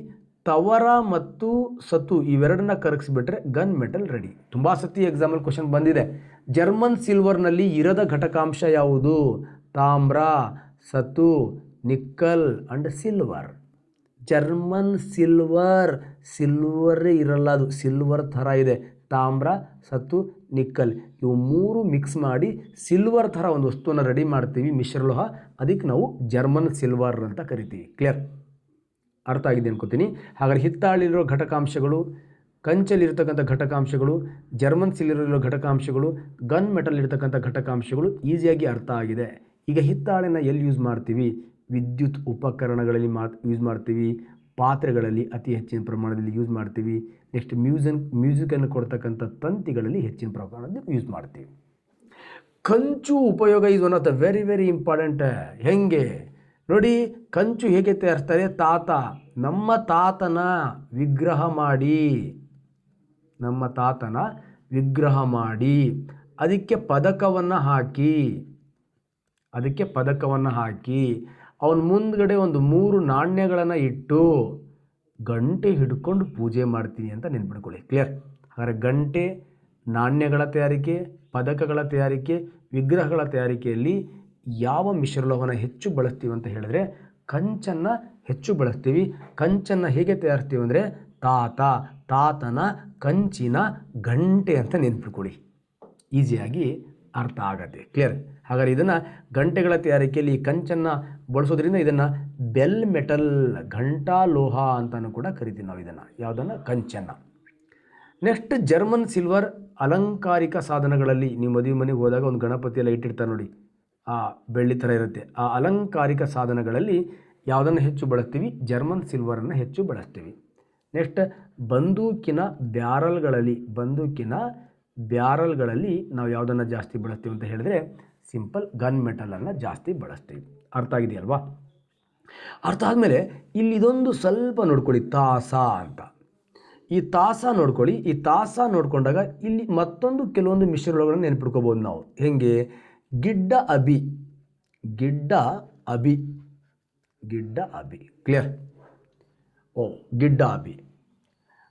ತವರ ಮತ್ತು ಸತು ಇವೆರಡನ್ನ ಕರಗಿಸ್ಬಿಟ್ರೆ ಗನ್ ಮೆಟಲ್ ರೆಡಿ. ತುಂಬ ಸತಿ ಎಕ್ಸಾಮಲ್ ಕ್ವಶನ್ ಬಂದಿದೆ. ಜರ್ಮನ್ ಸಿಲ್ವರ್ನಲ್ಲಿ ಇರದ ಘಟಕಾಂಶ ಯಾವುದು? ತಾಮ್ರ, ಸತು, ನಿಕ್ಕಲ್ ಅಂಡ್ ಸಿಲ್ವರ್. ಜರ್ಮನ್ ಸಿಲ್ವರೇ ಇರಲ್ಲ, ಅದು ಸಿಲ್ವರ್ ಥರ ಇದೆ. ತಾಮ್ರ, ಸತು, ನಿಕ್ಕಲ್ ಇವು 3 ಮಿಕ್ಸ್ ಮಾಡಿ ಸಿಲ್ವರ್ ಥರ ಒಂದು ವಸ್ತುವನ್ನು ರೆಡಿ ಮಾಡ್ತೀವಿ, ಮಿಶ್ರಲೋಹ. ಅದಕ್ಕೆ ನಾವು ಜರ್ಮನ್ ಸಿಲ್ವರ್ ಅಂತ ಕರಿತೀವಿ. ಕ್ಲಿಯರ್, ಅರ್ಥ ಆಗಿದೆ ಅನ್ಕೋತೀನಿ. ಹಾಗಾದರೆ ಹಿತ್ತಾಳಿರೋ ಘಟಕಾಂಶಗಳು, ಕಂಚಲ್ಲಿರ್ತಕ್ಕಂಥ ಘಟಕಾಂಶಗಳು, ಜರ್ಮನ್ ಸಿಲ್ವರ್ ಘಟಕಾಂಶಗಳು, ಗನ್ ಮೆಟಲ್ ಇರ್ತಕ್ಕಂಥ ಘಟಕಾಂಶಗಳು ಈಸಿಯಾಗಿ ಅರ್ಥ ಆಗಿದೆ. ಈಗ ಹಿತ್ತಾಳೆನ ಎಲ್ಲಿ ಯೂಸ್ ಮಾಡ್ತೀವಿ? ವಿದ್ಯುತ್ ಉಪಕರಣಗಳಲ್ಲಿ ಯೂಸ್ ಮಾಡ್ತೀವಿ, ಪಾತ್ರೆಗಳಲ್ಲಿ ಅತಿ ಹೆಚ್ಚಿನ ಪ್ರಮಾಣದಲ್ಲಿ ಯೂಸ್ ಮಾಡ್ತೀವಿ. ನೆಕ್ಸ್ಟ್ ಮ್ಯೂಸಿಕನ್ನು ಕೊಡ್ತಕ್ಕಂಥ ತಂತಿಗಳಲ್ಲಿ ಹೆಚ್ಚಿನ ಪ್ರಮಾಣದಲ್ಲಿ ಯೂಸ್ ಮಾಡ್ತೀವಿ. ಕಂಚು ಉಪಯೋಗ is one of the very very important. ಹೆಂಗೆ ನೋಡಿ, ಕಂಚು ಹೇಗೆ ತಯಾರಿಸ್ತಾರೆ? ತಾತ ನಮ್ಮ ತಾತನ ವಿಗ್ರಹ ಮಾಡಿ ಅದಕ್ಕೆ ಪದಕವನ್ನು ಹಾಕಿ ಅವನ ಮುಂದ್ಗಡೆ ಒಂದು 3 ನಾಣ್ಯಗಳನ್ನು ಇಟ್ಟು ಗಂಟೆ ಹಿಡ್ಕೊಂಡು ಪೂಜೆ ಮಾಡ್ತೀನಿ ಅಂತ ನೆನ್ಪಿಡ್ಕೊಳ್ಳಿ. ಕ್ಲಿಯರ್. ಹಾಗಾದರೆ ಗಂಟೆ, ನಾಣ್ಯಗಳ ತಯಾರಿಕೆ, ಪದಕಗಳ ತಯಾರಿಕೆ, ವಿಗ್ರಹಗಳ ತಯಾರಿಕೆಯಲ್ಲಿ ಯಾವ ಮಿಶ್ರಲೋಹನ ಹೆಚ್ಚು ಬಳಸ್ತೀವಿ ಅಂತ ಹೇಳಿದ್ರೆ ಕಂಚನ್ನು ಹೆಚ್ಚು ಬಳಸ್ತೀವಿ. ಕಂಚನ್ನು ಹೇಗೆ ತಯಾರಿಸ್ತೀವಿ ಅಂದರೆ ತಾತನ ಕಂಚಿನ ಗಂಟೆ ಅಂತ ನೆನ್ಪಿಟ್ಕೊಳ್ಳಿ. ಈಸಿಯಾಗಿ ಅರ್ಥ ಆಗತ್ತೆ. ಕ್ಲಿಯರ್. ಹಾಗಾದರೆ ಇದನ್ನು ಗಂಟೆಗಳ ತಯಾರಿಕೆಯಲ್ಲಿ ಕಂಚನ್ನು ಬಳಸೋದ್ರಿಂದ ಇದನ್ನು ಬೆಲ್ ಮೆಟಲ್, ಘಂಟಾ ಲೋಹ ಅಂತಲೂ ಕೂಡ ಕರಿತೀವಿ ನಾವು ಇದನ್ನು. ಯಾವುದನ್ನು? ಕಂಚನ್ನು. ನೆಕ್ಸ್ಟ್ ಜರ್ಮನ್ ಸಿಲ್ವರ್ ಅಲಂಕಾರಿಕ ಸಾಧನಗಳಲ್ಲಿ, ನೀವು ಮದುವೆ ಮನೆಗೆ ಹೋದಾಗ ಒಂದು ಗಣಪತಿ ಎಲ್ಲ ಇಟ್ಟಿರ್ತಾರೆ ನೋಡಿ, ಆ ಬೆಳ್ಳಿ ಥರ ಇರುತ್ತೆ. ಆ ಅಲಂಕಾರಿಕ ಸಾಧನಗಳಲ್ಲಿ ಯಾವುದನ್ನು ಹೆಚ್ಚು ಬಳಸ್ತೀವಿ? ಜರ್ಮನ್ ಸಿಲ್ವರನ್ನು ಹೆಚ್ಚು ಬಳಸ್ತೀವಿ. ನೆಕ್ಸ್ಟ್ ಬಂದೂಕಿನ ಬ್ಯಾರಲ್ಗಳಲ್ಲಿ ನಾವು ಯಾವುದನ್ನು ಜಾಸ್ತಿ ಬಳಸ್ತೀವಿ ಅಂತ ಹೇಳಿದ್ರೆ ಸಿಂಪಲ್ ಗನ್ ಮೆಟಲನ್ನು ಜಾಸ್ತಿ ಬಳಸ್ತೀವಿ. ಅರ್ಥ ಆಗಿದೆಯಲ್ವಾ? ಅರ್ಥ ಆದಮೇಲೆ ಇಲ್ಲಿ ಇದೊಂದು ಸ್ವಲ್ಪ ನೋಡ್ಕೊಳ್ಳಿ, ತಾಸ ಅಂತ. ಈ ತಾಸ ನೋಡ್ಕೊಳ್ಳಿ. ಈ ತಾಸ ನೋಡಿಕೊಂಡಾಗ ಇಲ್ಲಿ ಮತ್ತೊಂದು ಕೆಲವೊಂದು ಮಿಶ್ರಲೋಹಗಳನ್ನು ನೆನ್ಪಿಟ್ಕೋಬೋದು ನಾವು. ಹೆಂಗೆ? ಗಿಡ್ಡ ಅಬಿ. ಕ್ಲಿಯರ್. ಗಿಡ್ಡ ಅಬಿ.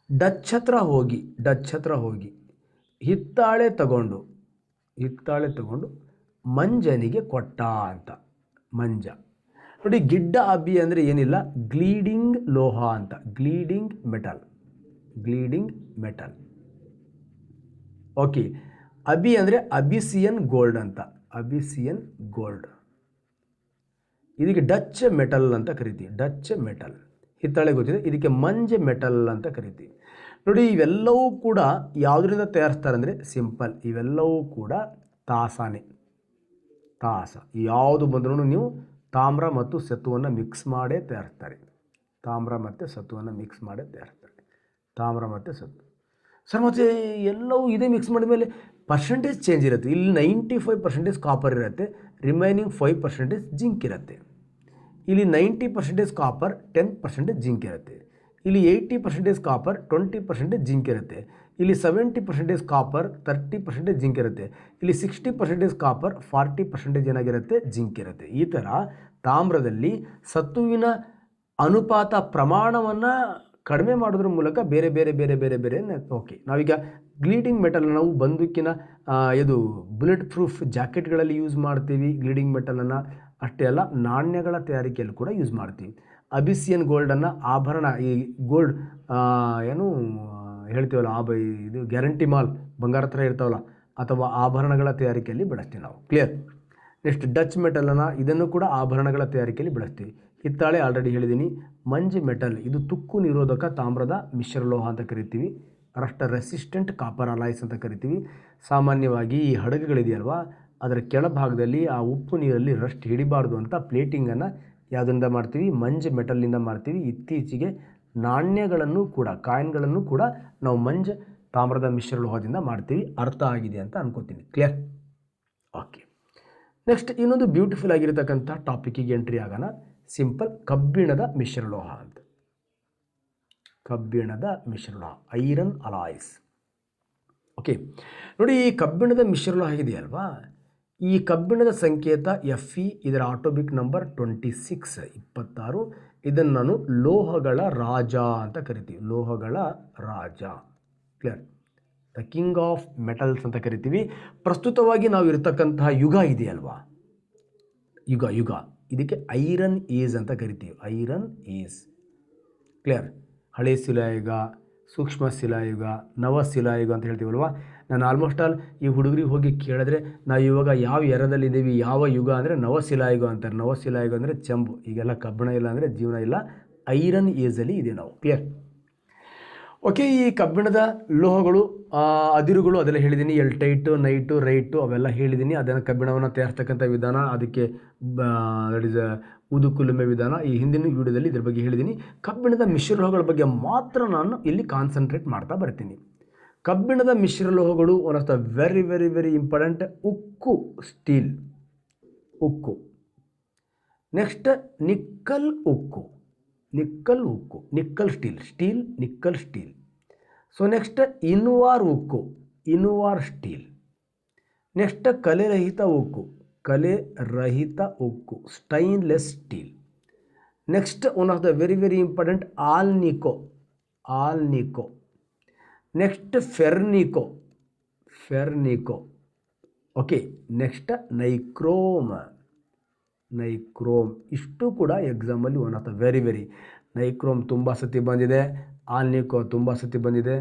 ಡಚ್ ಹತ್ರ ಹೋಗಿ ಹಿತ್ತಾಳೆ ತಗೊಂಡು ಮಂಜನಿಗೆ ಕೊಟ್ಟ ಅಂತ. ಮಂಜ ನೋಡಿ, ಗಿಡ್ಡ ಅಬಿ ಅಂದರೆ ಏನಿಲ್ಲ, ಗ್ಲೀಡಿಂಗ್ ಲೋಹ ಅಂತ. ಗ್ಲೀಡಿಂಗ್ ಮೆಟಲ್. ಓಕೆ. ಅಬಿ ಅಂದರೆ ಅಬಿಸಿಯನ್ ಗೋಲ್ಡ್ ಅಂತ. ಇದಕ್ಕೆ ಡಚ್ ಮೆಟಲ್ ಅಂತ ಕರಿತೀವಿ. ಹಿತ್ತಾಳೆ ಗೊತ್ತಿದೆ, ಇದಕ್ಕೆ ಮಂಜ ಮೆಟಲ್ ಅಂತ ಕರಿತೀವಿ. ನೋಡಿ, ಇವೆಲ್ಲವೂ ಕೂಡ ಯಾವುದರಿಂದ ತಯಾರಿಸ್ತಾರೆ ಅಂದರೆ ಸಿಂಪಲ್, ಇವೆಲ್ಲವೂ ಕೂಡ ತಾಸಾನೆ. ಯಾವುದು ಬಂದ್ರೂ ನೀವು ತಾಮ್ರ ಮತ್ತು ಸತುವನ್ನು ಮಿಕ್ಸ್ ಮಾಡೇ ತಯಾರಿಸ್ತಾರೆ. ತಾಮ್ರ ಮತ್ತು ಸತು. ಸರ್ ಮತ್ತು ಎಲ್ಲವೂ ಇದೇ ಮಿಕ್ಸ್ ಮಾಡಿದ ಮೇಲೆ ಪರ್ಸೆಂಟೇಜ್ ಚೇಂಜ್ ಇರುತ್ತೆ. ಇಲ್ಲಿ 95% ಕಾಪರ್ ಇರುತ್ತೆ, ರಿಮೈನಿಂಗ್ 5% ಜಿಂಕ್ ಇರುತ್ತೆ. ಇಲ್ಲಿ 90% ಕಾಪರ್, 10% ಜಿಂಕ್ ಇರುತ್ತೆ. ಇಲ್ಲಿ 80% ಕಾಪರ್, 20% ಜಿಂಕ್ ಇರುತ್ತೆ. ಇಲ್ಲಿ 70% ಕಾಪರ್, 30% ಜಿಂಕ್ ಇರುತ್ತೆ. ಇಲ್ಲಿ 60% ಕಾಪರ್, 40% ಏನಾಗಿರುತ್ತೆ? ಜಿಂಕ್ ಇರುತ್ತೆ. ಈ ಥರ ತಾಮ್ರದಲ್ಲಿ ಸತುವಿನ ಅನುಪಾತ ಪ್ರಮಾಣವನ್ನು ಕಡಿಮೆ ಮಾಡೋದ್ರ ಮೂಲಕ ಬೇರೆ ಓಕೆ. ನಾವೀಗ ಗ್ಲೀಡಿಂಗ್ ಮೆಟಲ್ ನಾವು ಬಂದೂಕಿನ ಬುಲೆಟ್ ಪ್ರೂಫ್ ಜಾಕೆಟ್ಗಳಲ್ಲಿ ಯೂಸ್ ಮಾಡ್ತೀವಿ ಗ್ಲೀಡಿಂಗ್ ಮೆಟಲನ್ನು. ಅಷ್ಟೇ ಅಲ್ಲ, ನಾಣ್ಯಗಳ ತಯಾರಿಕೆಯಲ್ಲಿ ಕೂಡ ಯೂಸ್ ಮಾಡ್ತೀವಿ. ಅಬಿಸಿಯನ್ ಗೋಲ್ಡನ್ನು ಆಭರಣ, ಈ ಗೋಲ್ಡ್ ಏನು ಹೇಳ್ತೀವಲ್ಲ ಇದು ಗ್ಯಾರಂಟಿ ಮಾಲ್ ಬಂಗಾರ ಥರ ಇರ್ತಾವಲ್ಲ, ಅಥವಾ ಆಭರಣಗಳ ತಯಾರಿಕೆಯಲ್ಲಿ ಬಳಸ್ತೀವಿ ನಾವು. ಕ್ಲಿಯರ್. ನೆಕ್ಸ್ಟ್ ಡಚ್ ಮೆಟಲನ್ನು, ಇದನ್ನು ಕೂಡ ಆಭರಣಗಳ ತಯಾರಿಕೆಯಲ್ಲಿ ಬಳಸ್ತೀವಿ. ಹಿತ್ತಾಳೆ ಆಲ್ರೆಡಿ ಹೇಳಿದ್ದೀನಿ. ಮಂಜ್ ಮೆಟಲ್, ಇದು ತುಕ್ಕು ನಿರೋಧಕ ತಾಮ್ರದ ಮಿಶ್ರಲೋಹ ಅಂತ ಕರಿತೀವಿ. ರಸ್ಟ್ ರೆಸಿಸ್ಟೆಂಟ್ ಕಾಪರ್ ಅಲಾಯ್ಸ್ ಅಂತ ಕರಿತೀವಿ. ಸಾಮಾನ್ಯವಾಗಿ ಈ ಹಡಗುಗಳಿದೆಯಲ್ವಾ, ಅದರ ಕೆಳಭಾಗದಲ್ಲಿ ಆ ಉಪ್ಪು ನೀರಲ್ಲಿ ರಸ್ಟ್ ಹಿಡಿಬಾರ್ದು ಅಂತ ಪ್ಲೇಟಿಂಗನ್ನು ಯಾವುದರಿಂದ ಮಾಡ್ತೀವಿ? ಮಂಜ್ ಮೆಟಲ್ನಿಂದ ಮಾಡ್ತೀವಿ. ಇತ್ತೀಚೆಗೆ ನಾಣ್ಯಗಳನ್ನು ಕೂಡ, ಕಾಯಿನ್ಗಳನ್ನು ಕೂಡ ನಾವು ಮಂಜ್ ತಾಮ್ರದ ಮಿಶ್ರಲೋಹದಿಂದ ಮಾಡ್ತೀವಿ. ಅರ್ಥ ಆಗಿದೆ ಅಂತ ಅನ್ಕೋತೀನಿ. ಕ್ಲಿಯರ್? ಓಕೆ. ನೆಕ್ಸ್ಟ್ ಇನ್ನೊಂದು ಬ್ಯೂಟಿಫುಲ್ ಆಗಿರತಕ್ಕಂಥ ಟಾಪಿಕ್ಕಿಗೆ ಎಂಟ್ರಿ ಆಗೋಣ. ಸಿಂಪಲ್, ಕಬ್ಬಿಣದ ಮಿಶ್ರಲೋಹ ಅಂತ. ಕಬ್ಬಿಣದ ಮಿಶ್ರಲೋಹ, ಐರನ್ ಅಲಾಯ್ಸ್. ಓಕೆ ನೋಡಿ, ಈ ಕಬ್ಬಿಣದ ಮಿಶ್ರಲೋಹ ಇದೆಯಲ್ವಾ, ಈ ಕಬ್ಬಿಣದ ಸಂಕೇತ Fe, ಇದರ ಆಟೋಮಿಕ್ ನಂಬರ್ 26. ಇದನ್ನು ನಾನು ಲೋಹಗಳ ರಾಜ ಅಂತ ಕರಿತೀವಿ. ಲೋಹಗಳ ರಾಜ. Clear? The king of metals ಅಂತ ಕರಿತೀವಿ. ಪ್ರಸ್ತುತವಾಗಿ ನಾವು ಇರತಕ್ಕಂತಹ ಯುಗ ಇದೆಯಲ್ವಾ, ಯುಗ ಇದಕ್ಕೆ ಐರನ್ ಏಜ್ ಅಂತ ಕರಿತೀವಿ. Iron age. ಕ್ಲಿಯರ್? ಹಳೆ ಶಿಲಾಯುಗ, ಸೂಕ್ಷ್ಮ ಶಿಲಾಯುಗ, ನವ ಶಿಲಾಯುಗ ಅಂತ ಹೇಳ್ತೀವಲ್ವ. ನಾನು ಆಲ್ಮೋಸ್ಟ್ ಆಲ್ ಈ ಹುಡುಗರಿಗೆ ಹೋಗಿ ಕೇಳಿದ್ರೆ ನಾವು ಇವಾಗ ಯಾವ ಎರದಲ್ಲಿದ್ದೀವಿ, ಯಾವ ಯುಗ ಅಂದರೆ ನವಶಿಲಾಯುಗ ಅಂತಾರೆ. ನವಶಿಲಾಯುಗ ಅಂದರೆ ಚೆಂಬು. ಈಗೆಲ್ಲ ಕಬ್ಬಿಣ ಇಲ್ಲ ಅಂದರೆ ಜೀವನ ಇಲ್ಲ. ಐರನ್ ಏಜಲ್ಲಿ ಇದೆ ನಾವು. ಕ್ಲಿಯರ್? ಓಕೆ. ಈ ಕಬ್ಬಿಣದ ಲೋಹಗಳು, ಅದಿರುಗಳು ಅದೆಲ್ಲ ಹೇಳಿದ್ದೀನಿ. ಎಲ್ಟೈಟು, ನೈಟು, ರೈಟು ಅವೆಲ್ಲ ಹೇಳಿದ್ದೀನಿ. ಅದನ್ನು ಕಬ್ಬಿಣವನ್ನು ತಯಾರಿಸ್ತಕ್ಕಂಥ ವಿಧಾನ, ಅದಕ್ಕೆ ದಟ್ ಇಸ್ ಊದುಕುಲುಮೆ ವಿಧಾನ, ಈ ಹಿಂದಿನ ವಿಡಿಯೋದಲ್ಲಿ ಇದ್ರ ಬಗ್ಗೆ ಹೇಳಿದ್ದೀನಿ. ಕಬ್ಬಿಣದ ಮಿಶ್ರಲೋಹಗಳ ಬಗ್ಗೆ ಮಾತ್ರ ನಾನು ಇಲ್ಲಿ ಕಾನ್ಸಂಟ್ರೇಟ್ ಮಾಡ್ತಾ ಬರ್ತೀನಿ. ಕಬ್ಬಿಣದ ಮಿಶ್ರಲೋಹಗಳು one of the very very very important. ಉಕ್ಕು, ಸ್ಟೀಲ್, ಉಕ್ಕು. ನೆಕ್ಸ್ಟ್ ನಿಕ್ಕಲ್ ಉಕ್ಕು, nickel steel, nickel steel. So next invar ಉಕ್ಕು, ಇನ್ವಾರ್ ಸ್ಟೀಲ್. ನೆಕ್ಸ್ಟ್ ಕಲೆರಹಿತ ಉಕ್ಕು, stainless steel. Next one of the very very important alnico. Next fernico. Okay. Next nichrome. ಇಷ್ಟು ಕೂಡ ಎಕ್ಸಾಮಲ್ಲಿ one of the very very. Nichrome ತುಂಬ ಸತಿ ಬಂದಿದೆ, ಆಲ್ನಿಕೋ ತುಂಬ ಸತಿ ಬಂದಿದೆ,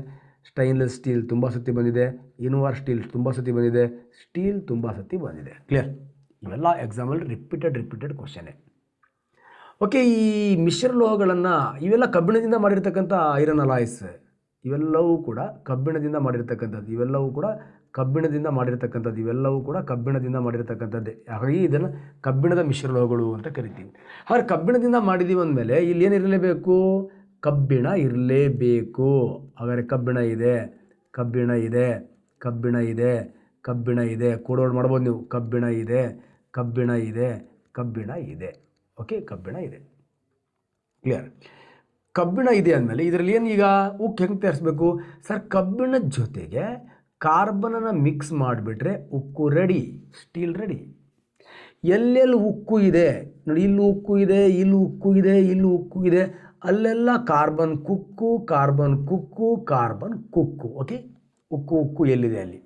ಸ್ಟೈನ್ಲೆಸ್ ಸ್ಟೀಲ್ ತುಂಬ ಸತಿ ಬಂದಿದೆ, ಇನ್ವಾರ್ ಸ್ಟೀಲ್ ತುಂಬ ಸತಿ ಬಂದಿದೆ, ಸ್ಟೀಲ್ ತುಂಬ ಸತಿ ಬಂದಿದೆ. ಕ್ಲಿಯರ್? ಇವೆಲ್ಲ ಎಕ್ಸಾಮಲ್ಲಿ ರಿಪೀಟೆಡ್ ಕ್ವಶನ್ನೇ. ಓಕೆ. ಈ ಮಿಶ್ರಲೋಹಗಳನ್ನು, ಇವೆಲ್ಲ ಕಬ್ಬಿಣದಿಂದ ಮಾಡಿರ್ತಕ್ಕಂಥ ಐರನ್ ಅಲಾಯ್ಸ್, ಇವೆಲ್ಲವೂ ಕೂಡ ಕಬ್ಬಿಣದಿಂದ ಮಾಡಿರ್ತಕ್ಕಂಥದ್ದೇ. ಹಾಗಾಗಿ ಇದನ್ನು ಕಬ್ಬಿಣದ ಮಿಶ್ರಲೋಹಗಳು ಅಂತ ಕರಿತೀವಿ. ಹಾಗೆ ಕಬ್ಬಿಣದಿಂದ ಮಾಡಿದ್ದೀವಿ ಅಂದಮೇಲೆ ಇಲ್ಲಿ ಏನಿರಲೇಬೇಕು? ಕಬ್ಬಿಣ ಇರಲೇಬೇಕು. ಹಾಗಾದರೆ ಕಬ್ಬಿಣ ಇದೆ. ಕೋಡೌಟ್ ಮಾಡ್ಬೋದು ನೀವು. ಕಬ್ಬಿಣ ಇದೆ. ಓಕೆ, ಕಬ್ಬಿಣ ಇದೆ. ಕ್ಲಿಯರ್? ಕಬ್ಬಿಣ ಇದೆ ಅಂದಮೇಲೆ ಇದರಲ್ಲಿ ಏನು, ಈಗ ಉಕ್ಕು ಹೆಂಗೆ ತಯಾರಿಸ್ಬೇಕು ಸರ್? ಕಬ್ಬಿಣದ ಜೊತೆಗೆ ಕಾರ್ಬನನ್ನು ಮಿಕ್ಸ್ ಮಾಡಿಬಿಟ್ರೆ ಉಕ್ಕು ರೆಡಿ, ಸ್ಟೀಲ್ ರೆಡಿ. ಎಲ್ಲೆಲ್ಲಿ ಉಕ್ಕು ಇದೆ ನೋಡಿ, ಇಲ್ಲಿ ಉಕ್ಕು ಇದೆ, ಅಲ್ಲೆಲ್ಲ ಕಾರ್ಬನ್ ಕುಕ್ಕು. ಓಕೆ. ಉಕ್ಕು ಎಲ್ಲಿದೆ ಅಲ್ಲಿ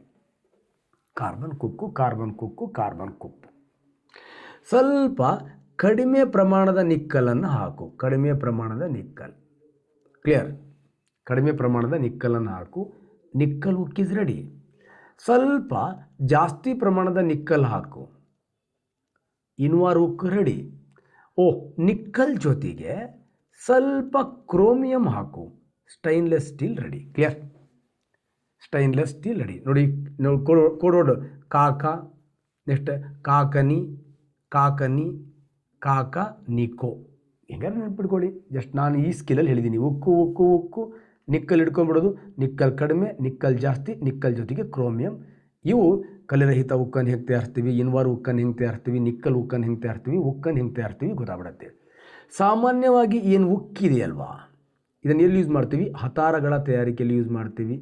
ಕಾರ್ಬನ್ ಕುಕ್ಕು. ಸ್ವಲ್ಪ ಕಡಿಮೆ ಪ್ರಮಾಣದ ನಿಕ್ಕಲನ್ನು ಹಾಕು. ಕ್ಲಿಯರ್? ಕಡಿಮೆ ಪ್ರಮಾಣದ ನಿಕ್ಕಲನ್ನು ಹಾಕು. ನಿಕ್ಕಲ್ ಉಕ್ ಇಸ್ ರೆಡಿ. ಸ್ವಲ್ಪ ಜಾಸ್ತಿ ಪ್ರಮಾಣದ ನಿಕ್ಕಲ್ ಹಾಕು. ಇನ್ವಾರ್ ಉಕ್ಕು ರೆಡಿ. ನಿಕ್ಕಲ್ ಜೊತೆಗೆ ಸ್ವಲ್ಪ ಕ್ರೋಮಿಯಂ ಹಾಕು. Stainless steel ready. Clear? Stainless steel ready. ನೋಡಿ ಕೋಡೋಡ್ ಕಾಕ, ನೆಕ್ಸ್ಟ್ ಕಾಕನಿಕೋ. ಹೆಂಗಾರು ನೆನ್ಪಿಟ್ಕೊಳ್ಳಿ. ಜಸ್ಟ್ ನಾನು ಈ ಸ್ಕಿಲಲ್ಲಿ ಹೇಳಿದ್ದೀನಿ. ಉಕ್ಕು ನಿಕ್ಕಲ್ ಹಿಡ್ಕೊಂಡ್ಬಿಡೋದು. ನಿಕ್ಕಲ್ ಕಡಿಮೆ, ನಿಕ್ಕಲ್ ಜಾಸ್ತಿ, ನಿಕ್ಕಲ್ ಜೊತೆಗೆ ಕ್ರೋಮಿಯಂ. ಇವು ಕಲೆರಹಿತ ಉಕ್ಕನ್ನು ಹೆಂಗೆ ತಯಾರಿಸ್ತೀವಿ, ಇನ್ವಾರ್ ಉಕ್ಕನ್ನು ಹೆಂಗೆ ತಯಾರಿಸ್ತೀವಿ, ನಿಕ್ಕಲ್ ಉಕ್ಕನ್ನು ಹೆಂಗೆ ತಯಾರಿಸ್ತೀವಿ ಗೊತ್ತಾಗ್ಬಿಡುತ್ತೆ. ಸಾಮಾನ್ಯವಾಗಿ ಏನು ಉಕ್ಕಿದೆಯಲ್ವಾ, ಇದನ್ನು ಎಲ್ಲಿ ಯೂಸ್ ಮಾಡ್ತೀವಿ? ಹತಾರಗಳ ತಯಾರಿಕೆಯಲ್ಲಿ ಯೂಸ್ ಮಾಡ್ತೀವಿ.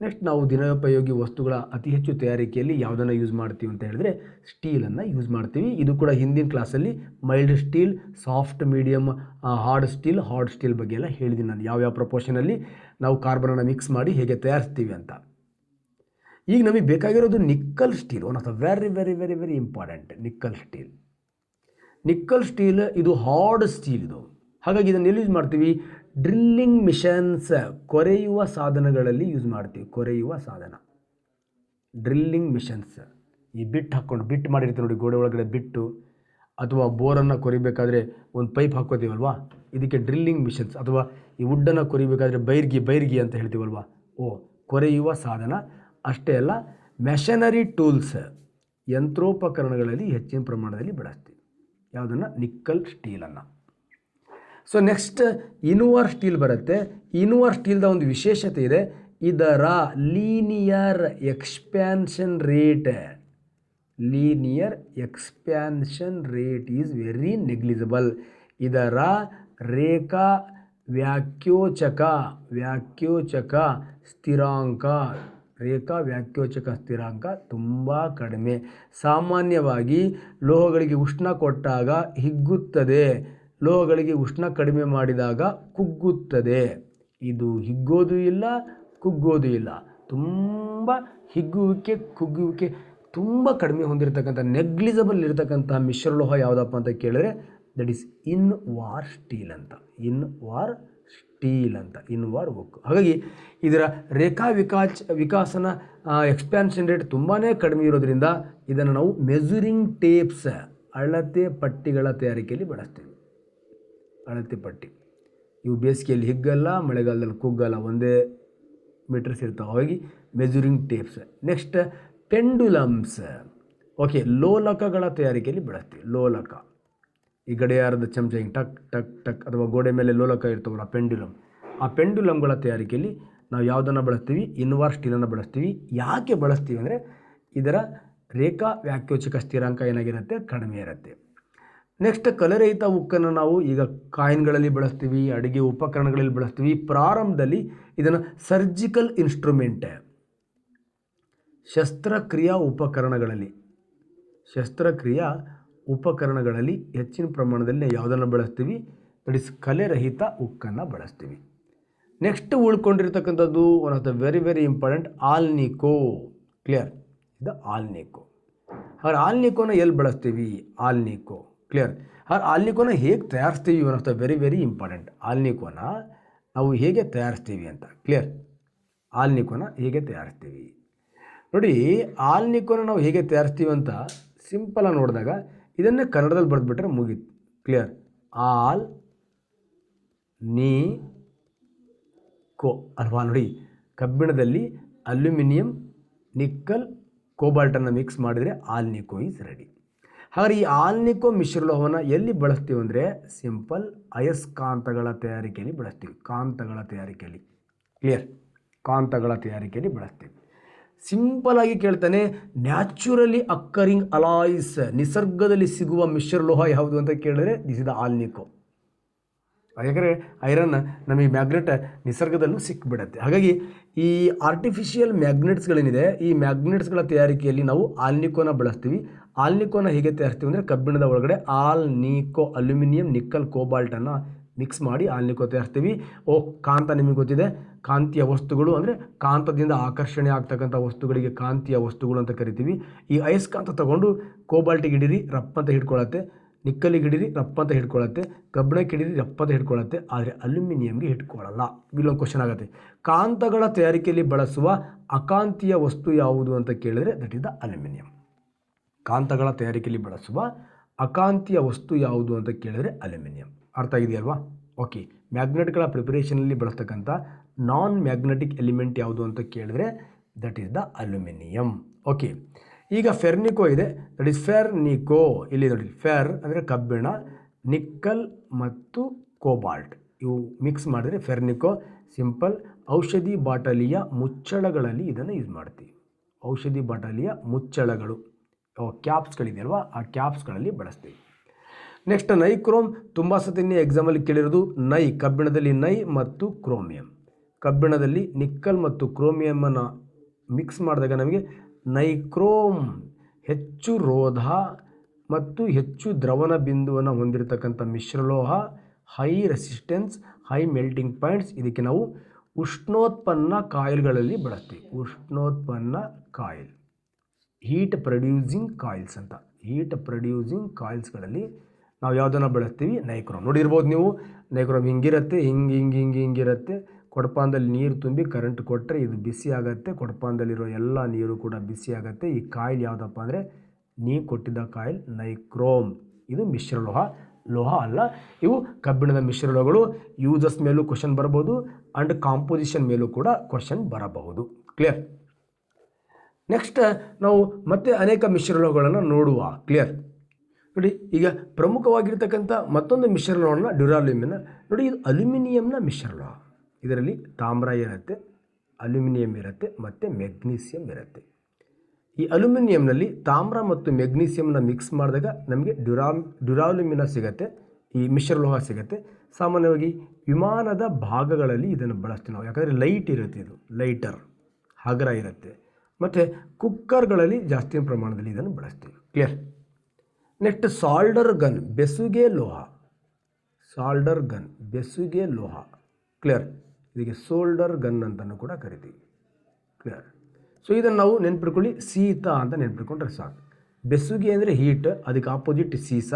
ನೆಕ್ಸ್ಟ್ ನಾವು ದಿನೋಪಯೋಗಿ ವಸ್ತುಗಳ ಅತಿ ಹೆಚ್ಚು ತಯಾರಿಕೆಯಲ್ಲಿ ಯಾವುದನ್ನು ಯೂಸ್ ಮಾಡ್ತೀವಿ ಅಂತ ಹೇಳಿದ್ರೆ ಸ್ಟೀಲನ್ನು ಯೂಸ್ ಮಾಡ್ತೀವಿ. ಇದು ಕೂಡ ಹಿಂದಿನ ಕ್ಲಾಸಲ್ಲಿ mild steel, soft, medium, hard steel ಬಗ್ಗೆ ಎಲ್ಲ ಹೇಳಿದ್ದೀನಿ ನಾನು. ಯಾವ್ಯಾವ ಪ್ರಪೋರ್ಷನಲ್ಲಿ ನಾವು ಕಾರ್ಬನನ್ನು ಮಿಕ್ಸ್ ಮಾಡಿ ಹೇಗೆ ತಯಾರಿಸ್ತೀವಿ ಅಂತ. ಈಗ ನಮಗೆ ಬೇಕಾಗಿರೋದು nickel steel. One of the very very very very important nickel steel. ಇದು ಹಾರ್ಡ್ ಸ್ಟೀಲ್. ಇದು ಹಾಗಾಗಿ ಇದನ್ನು ಎಲ್ಲಿ ಯೂಸ್ ಮಾಡ್ತೀವಿ? ಡ್ರಿಲ್ಲಿಂಗ್ ಮಿಷನ್ಸ್, ಕೊರೆಯುವ ಸಾಧನಗಳಲ್ಲಿ ಯೂಸ್ ಮಾಡ್ತೀವಿ. ಕೊರೆಯುವ ಸಾಧನ, ಡ್ರಿಲ್ಲಿಂಗ್ ಮಿಷನ್ಸ್. ಈ ಬಿಟ್ ಹಾಕ್ಕೊಂಡು, ಬಿಟ್ ಮಾಡಿರ್ತೀವಿ ನೋಡಿ ಗೋಡೆ ಒಳಗಡೆ ಬಿಟ್ಟು, ಅಥವಾ ಬೋರನ್ನು ಕೊರಿಬೇಕಾದ್ರೆ ಒಂದು ಪೈಪ್ ಹಾಕ್ಕೋತೀವಲ್ವಾ, ಇದಕ್ಕೆ ಡ್ರಿಲ್ಲಿಂಗ್ ಮಿಷನ್ಸ್. ಅಥವಾ ಈ ವುಡ್ಡನ್ನು ಕೊರಿಬೇಕಾದ್ರೆ ಬೈರ್ಗಿ ಅಂತ ಹೇಳ್ತೀವಲ್ವಾ, ಕೊರೆಯುವ ಸಾಧನ. ಅಷ್ಟೇ ಅಲ್ಲ, ಮೆಷನರಿ ಟೂಲ್ಸ್, ಯಂತ್ರೋಪಕರಣಗಳಲ್ಲಿ ಹೆಚ್ಚಿನ ಪ್ರಮಾಣದಲ್ಲಿ ಬಳಸ್ತೀವಿ. ಯಾವುದನ್ನು? ನಿಕ್ಕಲ್ ಸ್ಟೀಲನ್ನು. ಸೊ ನೆಕ್ಸ್ಟ್ ಇನ್ವರ್ ಸ್ಟೀಲ್ ಬರುತ್ತೆ. ಇನ್ವರ್ ಸ್ಟೀಲ್ದ ಒಂದು ವಿಶೇಷತೆ ಇದೆ, ಇದರ linear expansion rate is very negligible. ಇದರ ರೇಖಾ ವ್ಯಾಖ್ಯೋಚಕ ಸ್ಥಿರಾಂಕ ತುಂಬ ಕಡಿಮೆ. ಸಾಮಾನ್ಯವಾಗಿ ಲೋಹಗಳಿಗೆ ಉಷ್ಣ ಕೊಟ್ಟಾಗ ಹಿಗ್ಗುತ್ತದೆ, ಲೋಹಗಳಿಗೆ ಉಷ್ಣ ಕಡಿಮೆ ಮಾಡಿದಾಗ ಕುಗ್ಗುತ್ತದೆ. ಇದು ಹಿಗ್ಗೋದು ಇಲ್ಲ, ಕುಗ್ಗೋದು ಇಲ್ಲ. ತುಂಬ ಕುಗ್ಗುವಿಕೆ ತುಂಬ ಕಡಿಮೆ ಹೊಂದಿರತಕ್ಕಂಥ, ನೆಗ್ಲಿಜಿಬಲ್ ಇರತಕ್ಕಂಥ ಮಿಶ್ರಲೋಹ ಯಾವುದಪ್ಪ ಅಂತ ಕೇಳಿದ್ರೆ ದಟ್ ಈಸ್ ಇನ್ವಾರ್ ಸ್ಟೀಲ್ ಅಂತ. ಇನ್ವಾರ್ ಉಕ್ಕು. ಹಾಗಾಗಿ ಇದರ ರೇಖಾ ವಿಕಾಸನ ಎಕ್ಸ್ಪ್ಯಾನ್ಷನ್ ರೇಟ್ ತುಂಬಾ ಕಡಿಮೆ ಇರೋದ್ರಿಂದ ಇದನ್ನು ನಾವು ಮೆಜರಿಂಗ್ ಟೇಪ್ಸ್, ಅಳತೆ ಪಟ್ಟಿಗಳ ತಯಾರಿಕೆಯಲ್ಲಿ ಬಳಸ್ತೀವಿ. ಅಳತೆ ಪಟ್ಟಿ ಇವು ಬೇಸಿಗೆಯಲ್ಲಿ ಹಿಗ್ಗಲ್ಲ, ಮಳೆಗಾಲದಲ್ಲಿ ಕುಗ್ಗಲ್ಲ, ಒಂದೇ ಮೀಟರ್ಸ್ ಇರ್ತಾವೆ. ಹಾಗಾಗಿ ಮೆಜರಿಂಗ್ ಟೇಪ್ಸ್. ನೆಕ್ಸ್ಟ್ ಪೆಂಡುಲಮ್ಸ್. ಲೋಲಕಗಳ ತಯಾರಿಕೆಯಲ್ಲಿ ಬಳಸ್ತೀವಿ. ಲೋಲಕ, ಈ ಗಡಿಯಾರದ ಚಮಚ ಹಿಂಗೆ ಟಕ್ ಟಕ್ ಟಕ್, ಅಥವಾ ಗೋಡೆ ಮೇಲೆ ಲೋಲಕ ಇರ್ತವಲ್ಲ, ಪೆಂಡುಲಮ್. ಆ ಪೆಂಡುಲಮ್ಗಳ ತಯಾರಿಕೆಯಲ್ಲಿ ನಾವು ಯಾವುದನ್ನು ಬಳಸ್ತೀವಿ? ಇನ್ವಾರ್ ಸ್ಟೀಲನ್ನು ಬಳಸ್ತೀವಿ. ಯಾಕೆ ಬಳಸ್ತೀವಿ ಅಂದರೆ ಇದರ ರೇಖಾ ವ್ಯಾಖ್ಯೋಚಕ ಸ್ಥಿರಾಂಕ ಏನಾಗಿರುತ್ತೆ? ಕಡಿಮೆ ಇರುತ್ತೆ. ನೆಕ್ಸ್ಟ್ ಕಲೆರಹಿತ ಉಕ್ಕನ್ನು ನಾವು ಈಗ ಕಾಯಿನ್ಗಳಲ್ಲಿ ಬಳಸ್ತೀವಿ, ಅಡುಗೆ ಉಪಕರಣಗಳಲ್ಲಿ ಬಳಸ್ತೀವಿ. ಪ್ರಾರಂಭದಲ್ಲಿ ಇದನ್ನು ಸರ್ಜಿಕಲ್ ಇನ್ಸ್ಟ್ರೂಮೆಂಟ್, ಶಸ್ತ್ರಕ್ರಿಯಾ ಉಪಕರಣಗಳಲ್ಲಿ ಹೆಚ್ಚಿನ ಪ್ರಮಾಣದಲ್ಲಿ ಯಾವುದನ್ನು ಬಳಸ್ತೀವಿ? ದಟ್ ಇಸ್ ಕಲೆರಹಿತ ಉಕ್ಕನ್ನು ಬಳಸ್ತೀವಿ. ನೆಕ್ಸ್ಟ್ ಉಳ್ಕೊಂಡಿರ್ತಕ್ಕಂಥದ್ದು one of the very very important, alnico. Clear? ಇದು ಆಲ್ನಿಕೋ. ಹಾಗೆ ಆಲ್ನಿಕೋನ ಎಲ್ಲಿ ಬಳಸ್ತೀವಿ? ಕ್ಲಿಯರ್? ಹಾಗೆ ಆಲ್ನಿಕೋನ ಹೇಗೆ ತಯಾರಿಸ್ತೀವಿ? One of the very very important. ಆಲ್ನಿಕೋನ ನಾವು ಹೇಗೆ ತಯಾರಿಸ್ತೀವಿ ಅಂತ. ಕ್ಲಿಯರ್? ಆಲ್ನಿಕೋನ ಹೇಗೆ ತಯಾರಿಸ್ತೀವಿ ನೋಡಿ. ಆಲ್ನಿಕೋನ ನಾವು ಹೇಗೆ ತಯಾರಿಸ್ತೀವಿ ಅಂತ ಸಿಂಪಲಾಗಿ ನೋಡಿದಾಗ ಇದನ್ನೇ ಕನ್ನಡದಲ್ಲಿ ಬರೆದ್ಬಿಟ್ರೆ ಮುಗೀತು. ಕ್ಲಿಯರ್? ಆಲ್ನಿಕೋ ಅಲ್ವಾ? ನೋಡಿ, ಕಬ್ಬಿಣದಲ್ಲಿ ಅಲ್ಯೂಮಿನಿಯಂ, ನಿಕ್ಕಲ್, ಕೋಬಾಲ್ಟನ್ನು ಮಿಕ್ಸ್ ಮಾಡಿದರೆ ಆಲ್ನಿಕೋ ಈಸ್ ರೆಡಿ. ಹಾಗಾದ್ರೆ ಈ ಆಲ್ನಿಕೋ ಮಿಶ್ರಲೋಹವನ್ನು ಎಲ್ಲಿ ಬಳಸ್ತೀವಿ ಅಂದರೆ ಸಿಂಪಲ್ ಅಯಸ್ಕಾಂತಗಳ ತಯಾರಿಕೆಯಲ್ಲಿ ಬಳಸ್ತೀವಿ. ಕ್ಲಿಯರ್? ಕಾಂತಗಳ ತಯಾರಿಕೆಯಲ್ಲಿ ಬಳಸ್ತೀವಿ. ಸಿಂಪಲ್ ಆಗಿ ಕೇಳ್ತಾನೆ, ನ್ಯಾಚುರಲಿ ಅಕ್ಕರಿಂಗ್ ಅಲಾಯ್ಸ್, ನಿಸರ್ಗದಲ್ಲಿ ಸಿಗುವ ಮಿಶ್ರಲೋಹ ಯಾವುದು ಅಂತ ಕೇಳಿದ್ರೆ ದಿಸ್ ಇಸ್ ದ ಆಲ್ನಿಕೋ. ಯಾಕಂದರೆ ಐರನ್ ನಮಗೆ ಮ್ಯಾಗ್ನೆಟ್ ನಿಸರ್ಗದಲ್ಲೂ ಸಿಕ್ಬಿಡುತ್ತೆ. ಹಾಗಾಗಿ ಈ ಆರ್ಟಿಫಿಷಿಯಲ್ ಮ್ಯಾಗ್ನೆಟ್ಸ್ಗಳೇನಿದೆ, ಈ ಮ್ಯಾಗ್ನೆಟ್ಸ್ಗಳ ತಯಾರಿಕೆಯಲ್ಲಿ ನಾವು ಆಲ್ನಿಕೋನ ಬಳಸ್ತೀವಿ. ಆಲ್ನಿಕೋನ ಹೇಗೆ ತಯಾರಿಸ್ತೀವಿ ಅಂದರೆ ಕಬ್ಬಿಣದ ಒಳಗಡೆ ಆಲ್ನಿಕೋ, ಅಲ್ಯೂಮಿನಿಯಂ, ನಿಕ್ಕಲ್, ಕೋಬಾಲ್ಟನ್ನು ಮಿಕ್ಸ್ ಮಾಡಿ ಆಲ್ನಿಕೋ ತಯಾರಿಸ್ತೀವಿ. ಕಾಂತ ನಿಮಗೆ ಗೊತ್ತಿದೆ, ಕಾಂತೀಯ ವಸ್ತುಗಳು ಅಂದರೆ ಕಾಂತದಿಂದ ಆಕರ್ಷಣೆ ಆಗ್ತಕ್ಕಂಥ ವಸ್ತುಗಳಿಗೆ ಕಾಂತೀಯ ವಸ್ತುಗಳು ಅಂತ ಕರಿತೀವಿ. ಈ ಅಯಸ್ಕಾಂತ ತಗೊಂಡು ಕೋಬಾಲ್ಟಿಗೆ ಹಿಡೀರಿ ರಪ್ಪಂತ ಹಿಡ್ಕೊಳ್ಳುತ್ತೆ, ನಿಕ್ಕಲಿಗೆ ಹಿಡೀರಿ ರಪ್ಪಂತ ಹಿಡ್ಕೊಳ್ಳುತ್ತೆ, ಕಬ್ಬಿಣಕ್ಕೆ ಹಿಡೀರಿ ರಪ್ಪಂತ ಹಿಡ್ಕೊಳ್ಳುತ್ತೆ, ಆದರೆ ಅಲ್ಯೂಮಿನಿಯಂಗೆ ಹಿಡ್ಕೊಳ್ಳಲ್ಲ. ಇಲ್ಲೊಂದು ಕ್ವಶನ್ ಆಗುತ್ತೆ, ಕಾಂತಗಳ ತಯಾರಿಕೆಯಲ್ಲಿ ಬಳಸುವ ಅಕಾಂತೀಯ ವಸ್ತು ಯಾವುದು ಅಂತ ಕೇಳಿದರೆ ದಟ್ ಇಸ್ ದ ಅಲ್ಯೂಮಿನಿಯಂ. ಕಾಂತಗಳ ತಯಾರಿಕೆಯಲ್ಲಿ ಬಳಸುವ ಅಕಾಂತೀಯ ವಸ್ತು ಯಾವುದು ಅಂತ ಕೇಳಿದರೆ ಅಲ್ಯೂಮಿನಿಯಂ. ಅರ್ಥ ಆಗಿದೆಯಲ್ವಾ? ಮ್ಯಾಗ್ನೆಟ್ಗಳ ಪ್ರಿಪರೇಷನಲ್ಲಿ ಬಳಸ್ತಕ್ಕಂಥ ನಾನ್ ಮ್ಯಾಗ್ನೆಟಿಕ್ ಎಲಿಮೆಂಟ್ ಯಾವುದು ಅಂತ ಕೇಳಿದ್ರೆ ದಟ್ ಈಸ್ ದ ಅಲ್ಯೂಮಿನಿಯಂ. ಈಗ ಫೆರ್ನಿಕೋ ಇದೆ, ದಟ್ ಈಸ್ ಫೆರ್ನಿಕೋ. ಇಲ್ಲಿ ನೋಡಿ, ಫೆರ್ ಅಂದರೆ ಕಬ್ಬಿಣ, ನಿಕ್ಕಲ್ ಮತ್ತು ಕೋಬಾಲ್ಟ್ ಇವು ಮಿಕ್ಸ್ ಮಾಡಿದರೆ ಫೆರ್ನಿಕೋ. ಸಿಂಪಲ್. ಔಷಧಿ ಬಾಟಲಿಯ ಮುಚ್ಚಳಗಳಲ್ಲಿ ಇದನ್ನು ಯೂಸ್ ಮಾಡ್ತೀವಿ. ಔಷಧಿ ಬಾಟಲಿಯ ಮುಚ್ಚಳಗಳು, ಕ್ಯಾಪ್ಸ್ಗಳಿದೆಯಲ್ವಾ, ಆ ಕ್ಯಾಪ್ಸ್ಗಳಲ್ಲಿ ಬಳಸ್ತೀವಿ. Next nichrome. ತುಂಬ ಸತಿನೇ ಎಕ್ಸಾಮಲ್ಲಿ ಕೇಳಿರೋದು ನೈ. ಕಬ್ಬಿಣದಲ್ಲಿ ನೈ ಮತ್ತು ಕ್ರೋಮಿಯಂ. ಕಬ್ಬಿಣದಲ್ಲಿ ನಿಕ್ಕಲ್ ಮತ್ತು ಕ್ರೋಮಿಯಮನ್ನು ಮಿಕ್ಸ್ ಮಾಡಿದಾಗ ನಮಗೆ ನೈಕ್ರೋಮ್. ಹೆಚ್ಚು ರೋಧ ಮತ್ತು ಹೆಚ್ಚು ದ್ರವಣ ಬಿಂದುವನ್ನು ಹೊಂದಿರತಕ್ಕಂಥ ಮಿಶ್ರಲೋಹ, high resistance, high melting points. ಇದಕ್ಕೆ ನಾವು ಉಷ್ಣೋತ್ಪನ್ನ ಕಾಯಿಲ್ಗಳಲ್ಲಿ ಬಳಸ್ತೀವಿ. ಉಷ್ಣೋತ್ಪನ್ನ ಕಾಯಿಲ್, ಹೀಟ್ ಪ್ರೊಡ್ಯೂಸಿಂಗ್ ಕಾಯಿಲ್ಸ್ ಅಂತ. ಹೀಟ್ ಪ್ರೊಡ್ಯೂಸಿಂಗ್ ಕಾಯಿಲ್ಸ್ಗಳಲ್ಲಿ ನಾವು ಯಾವುದನ್ನು ಬಳಸ್ತೀವಿ? ನೈಕ್ರೋಮ್. ನೋಡಿರ್ಬೋದು ನೀವು, ನೈಕ್ರೋಮ್ ಹಿಂಗಿರುತ್ತೆ, ಹಿಂಗಿರುತ್ತೆ. ಕೊಡಪಾನದಲ್ಲಿ ನೀರು ತುಂಬಿ ಕರೆಂಟ್ ಕೊಟ್ಟರೆ ಇದು ಬಿಸಿ ಆಗುತ್ತೆ, ಕೊಡಪಾನದಲ್ಲಿರೋ ಎಲ್ಲ ನೀರು ಕೂಡ ಬಿಸಿ ಆಗುತ್ತೆ. ಈ ಕಾಯಿಲ್ ಯಾವುದಪ್ಪ ಅಂದರೆ ನೀವು ಕೊಟ್ಟಿದ್ದ ಕಾಯಿಲ್ ನೈಕ್ರೋಮ್. ಇದು ಮಿಶ್ರಲೋಹ, ಲೋಹ ಅಲ್ಲ. ಇವು ಕಬ್ಬಿಣದ ಮಿಶ್ರಲೋಹಗಳು. ಯೂಸಸ್ ಮೇಲೂ ಕ್ವಶನ್ ಬರಬಹುದು ಆ್ಯಂಡ್ ಕಾಂಪೋಸಿಷನ್ ಮೇಲೂ ಕೂಡ ಕ್ವಶನ್ ಬರಬಹುದು. ಕ್ಲಿಯರ್? ನೆಕ್ಸ್ಟ್ ನಾವು ಮತ್ತೆ ಅನೇಕ ಮಿಶ್ರಲೋಹಗಳನ್ನು ನೋಡುವ. ಕ್ಲಿಯರ್? ನೋಡಿ, ಈಗ ಪ್ರಮುಖವಾಗಿರ್ತಕ್ಕಂಥ ಮತ್ತೊಂದು ಮಿಶ್ರಲೋಹನ ಡ್ಯುರಾಲ್ಯೂಮಿನ. ನೋಡಿ, ಇದು ಅಲ್ಯೂಮಿನಿಯಂನ ಮಿಶ್ರಲೋಹ. ಇದರಲ್ಲಿ ತಾಮ್ರ ಇರುತ್ತೆ, ಅಲ್ಯೂಮಿನಿಯಂ ಇರುತ್ತೆ ಮತ್ತು ಮೆಗ್ನೀಸಿಯಂ ಇರುತ್ತೆ. ಈ ಅಲ್ಯೂಮಿನಿಯಂನಲ್ಲಿ ತಾಮ್ರ ಮತ್ತು ಮೆಗ್ನೀಸಿಯಂನ ಮಿಕ್ಸ್ ಮಾಡಿದಾಗ ನಮಗೆ ಡ್ಯುರಾಲ್ಯೂಮಿನ ಸಿಗುತ್ತೆ, ಈ ಮಿಶ್ರಲೋಹ ಸಿಗುತ್ತೆ. ಸಾಮಾನ್ಯವಾಗಿ ವಿಮಾನದ ಭಾಗಗಳಲ್ಲಿ ಇದನ್ನು ಬಳಸ್ತೀವಿ ನಾವು, ಯಾಕಂದರೆ ಲೈಟ್ ಇರುತ್ತೆ, ಇದು ಲೈಟರ್ ಹಗರ ಇರುತ್ತೆ. ಮತ್ತು ಕುಕ್ಕರ್ಗಳಲ್ಲಿ ಜಾಸ್ತಿ ಪ್ರಮಾಣದಲ್ಲಿ ಇದನ್ನು ಬಳಸ್ತೀವಿ. ಕ್ಲಿಯರ್? ನೆಕ್ಸ್ಟ್ ಸಾಲ್ಡರ್ ಗನ್, ಬೆಸುಗೆ ಲೋಹ. ಸಾಲ್ಡರ್ ಗನ್, ಬೆಸುಗೆ ಲೋಹ. ಕ್ಲಿಯರ್? ಇದಕ್ಕೆ ಸೋಲ್ಡರ್ ಗನ್ ಅಂತಲೂ ಕೂಡ ಕರಿತೀವಿ. ಕ್ಲಿಯರ್? ಸೊ ಇದನ್ನು ನಾವು ನೆನ್ಪಿಟ್ಕೊಳ್ಳಿ, ಶೀತ ಅಂತ ನೆನ್ಪಿಟ್ಕೊಂಡ್ರೆ ಸಾಕು. ಬೆಸುಗೆ ಅಂದರೆ ಹೀಟ್, ಅದಕ್ಕೆ ಆಪೋಸಿಟ್ ಸೀಸ.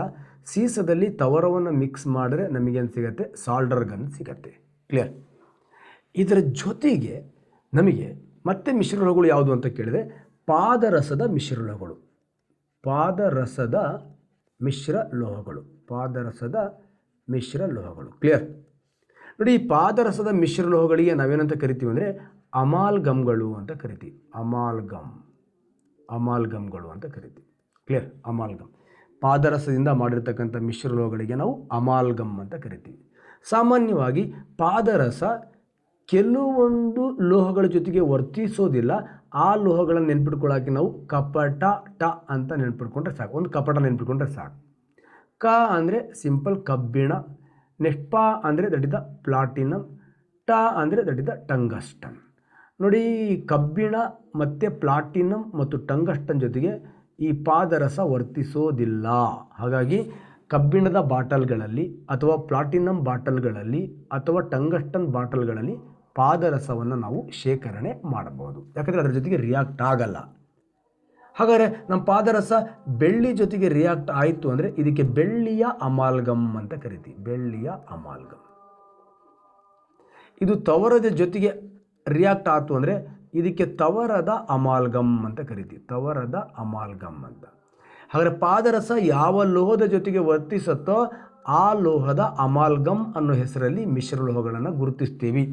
ಸೀಸದಲ್ಲಿ ತವರವನ್ನು ಮಿಕ್ಸ್ ಮಾಡಿದ್ರೆ ನಮಗೇನು ಸಿಗುತ್ತೆ? ಸಾಲ್ಡರ್ ಗನ್ ಸಿಗುತ್ತೆ. ಕ್ಲಿಯರ್? ಇದರ ಜೊತೆಗೆ ನಮಗೆ ಮತ್ತೆ ಮಿಶ್ರಲೋಹಗಳು ಯಾವುದು ಅಂತ ಕೇಳಿದರೆ ಪಾದರಸದ ಮಿಶ್ರಲೋಹಗಳು. ಪಾದರಸದ ಮಿಶ್ರಲೋಹಗಳು. ಪಾದರಸದ ಮಿಶ್ರಲೋಹಗಳು. ಕ್ಲಿಯರ್? ನೋಡಿ, ಈ ಪಾದರಸದ ಮಿಶ್ರಲೋಹಗಳಿಗೆ ನಾವೇನಂತ ಕರಿತೀವಿ ಅಂದರೆ ಅಮಾಲ್ಗಮ್ಗಳು ಅಂತ ಕರಿತೀವಿ. ಅಮಾಲ್ಗಮ್ಗಳು ಅಂತ ಕರಿತೀವಿ. ಕ್ಲಿಯರ್? ಅಮಾಲ್ಗಮ್. ಪಾದರಸದಿಂದ ಮಾಡಿರ್ತಕ್ಕಂಥ ಮಿಶ್ರಲೋಹಗಳಿಗೆ ನಾವು ಅಮಾಲ್ಗಮ್ ಅಂತ ಕರಿತೀವಿ. ಸಾಮಾನ್ಯವಾಗಿ ಪಾದರಸ ಕೆಲವೊಂದು ಲೋಹಗಳ ಜೊತೆಗೆ ವರ್ತಿಸೋದಿಲ್ಲ. ಆ ಲೋಹಗಳನ್ನು ನೆನ್ಪಿಟ್ಕೊಳ್ಳೋಕೆ ನಾವು ಕಪಟ ಟ ಅಂತ ನೆನ್ಪಿಟ್ಕೊಂಡ್ರೆ ಸಾಕು. ಒಂದು ಕಪಟ ನೆನ್ಪಿಟ್ಕೊಂಡ್ರೆ ಸಾಕು. ಕ ಅಂದರೆ ಸಿಂಪಲ್ ಕಬ್ಬಿಣ. ನೆಕ್ಸ್ಟ್ ಪ ಅಂದರೆ ದಟ್ ಇಸ್ ದ ಪ್ಲಾಟಿನಮ್. ಟ ಅಂದರೆ ದಟ್ ಇಸ್ ದ ಟಂಗಸ್ಟನ್. ನೋಡಿ, ಕಬ್ಬಿಣ ಮತ್ತು ಪ್ಲಾಟಿನಮ್ ಮತ್ತು ಟಂಗಸ್ಟನ್ ಜೊತೆಗೆ ಈ ಪಾದರಸ ವರ್ತಿಸೋದಿಲ್ಲ. ಹಾಗಾಗಿ ಕಬ್ಬಿಣದ ಬಾಟಲ್ಗಳಲ್ಲಿ ಅಥವಾ ಪ್ಲಾಟಿನಮ್ ಬಾಟಲ್ಗಳಲ್ಲಿ ಅಥವಾ ಟಂಗಸ್ಟನ್ ಬಾಟಲ್ಗಳಲ್ಲಿ ಪಾದರಸವನ್ನು ನಾವು ಶೇಖರಣೆ ಮಾಡಬಹುದು, ಯಾಕಂದರೆ ಅದರ ಜೊತೆಗೆ ರಿಯಾಕ್ಟ್ ಆಗಲ್ಲ. ಹಾಗಾದರೆ ನಮ್ಮ ಪಾದರಸ ಬೆಳ್ಳಿ ಜೊತೆಗೆ ರಿಯಾಕ್ಟ್ ಆಯಿತು ಅಂದರೆ ಇದಕ್ಕೆ ಬೆಳ್ಳಿಯ ಅಮಾಲ್ಗಮ್ ಅಂತ ಕರಿತೀವಿ. ಬೆಳ್ಳಿಯ ಅಮಾಲ್ಗಮ್. ಇದು ತವರದ ಜೊತೆಗೆ ರಿಯಾಕ್ಟ್ ಆಯಿತು ಅಂದರೆ ಇದಕ್ಕೆ ತವರದ ಅಮಾಲ್ಗಮ್ ಅಂತ ಕರಿತೀವಿ. ತವರದ ಅಮಾಲ್ಗಮ್ ಅಂತ. ಹಾಗಾದರೆ ಪಾದರಸ ಯಾವ ಲೋಹದ ಜೊತೆಗೆ ವರ್ತಿಸುತ್ತೋ ಆ ಲೋಹದ ಅಮಾಲ್ಗಮ್ ಅನ್ನೋ ಹೆಸರಲ್ಲಿ ಮಿಶ್ರಲೋಹಗಳನ್ನು ಗುರುತಿಸ್ತೀವಿ.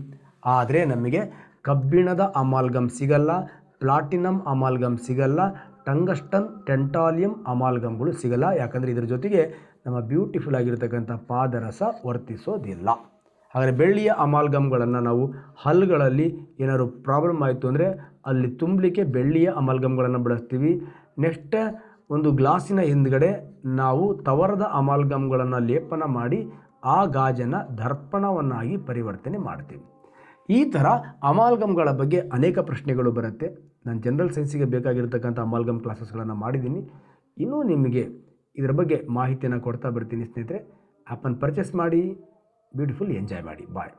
ಆದರೆ ನಮಗೆ ಕಬ್ಬಿಣದ ಅಮಾಲ್ಗಮ್ ಸಿಗಲ್ಲ, ಪ್ಲಾಟಿನಮ್ ಅಮಾಲ್ಗಮ್ ಸಿಗಲ್ಲ, ಟಂಗಸ್ಟನ್ ಟೆಂಟಾಲಿಯಂ ಅಮಾಲ್ಗಮ್ಗಳು ಸಿಗಲ್ಲ. ಯಾಕಂದರೆ ಇದರ ಜೊತೆಗೆ ನಮ್ಮ ಬ್ಯೂಟಿಫುಲ್ ಆಗಿರ್ತಕ್ಕಂಥ ಪಾದರಸ ವರ್ತಿಸೋದಿಲ್ಲ. ಹಾಗಾದರೆ ಬೆಳ್ಳಿಯ ಅಮಾಲ್ಗಮ್ಗಳನ್ನು ನಾವು ಹಲ್ಗಳಲ್ಲಿ ಏನಾದ್ರು ಪ್ರಾಬ್ಲಮ್ ಆಯಿತು ಅಂದರೆ ಅಲ್ಲಿ ತುಂಬಲಿಕ್ಕೆ ಬೆಳ್ಳಿಯ ಅಮಾಲ್ಗಮ್ಗಳನ್ನು ಬಳಸ್ತೀವಿ. ನೆಕ್ಸ್ಟ್ ಒಂದು ಗ್ಲಾಸಿನ ಹಿಂದ್ಗಡೆ ನಾವು ತವರದ ಅಮಾಲ್ಗಮ್ಗಳನ್ನು ಲೇಪನ ಮಾಡಿ ಆ ಗಾಜನ್ನು ದರ್ಪಣವನ್ನಾಗಿ ಪರಿವರ್ತನೆ ಮಾಡ್ತೀವಿ. ಈ ಥರ ಅಮಾಲ್ಗಮ್ಗಳ ಬಗ್ಗೆ ಅನೇಕ ಪ್ರಶ್ನೆಗಳು ಬರುತ್ತೆ. ನಾನು ಜನರಲ್ ಸೈನ್ಸಿಗೆ ಬೇಕಾಗಿರ್ತಕ್ಕಂಥ ಅಮಾಲ್ಗಮ್ ಕ್ಲಾಸಸ್ಗಳನ್ನು ಮಾಡಿದ್ದೀನಿ. ಇನ್ನೂ ನಿಮಗೆ ಇದರ ಬಗ್ಗೆ ಮಾಹಿತಿಯನ್ನು ಕೊಡ್ತಾ ಬರ್ತೀನಿ ಸ್ನೇಹಿತರೆ. ಆ್ಯಪನ್ನು ಪರ್ಚೇಸ್ ಮಾಡಿ ಬ್ಯೂಟಿಫುಲ್ ಎಂಜಾಯ್ ಮಾಡಿ. ಬಾಯ್.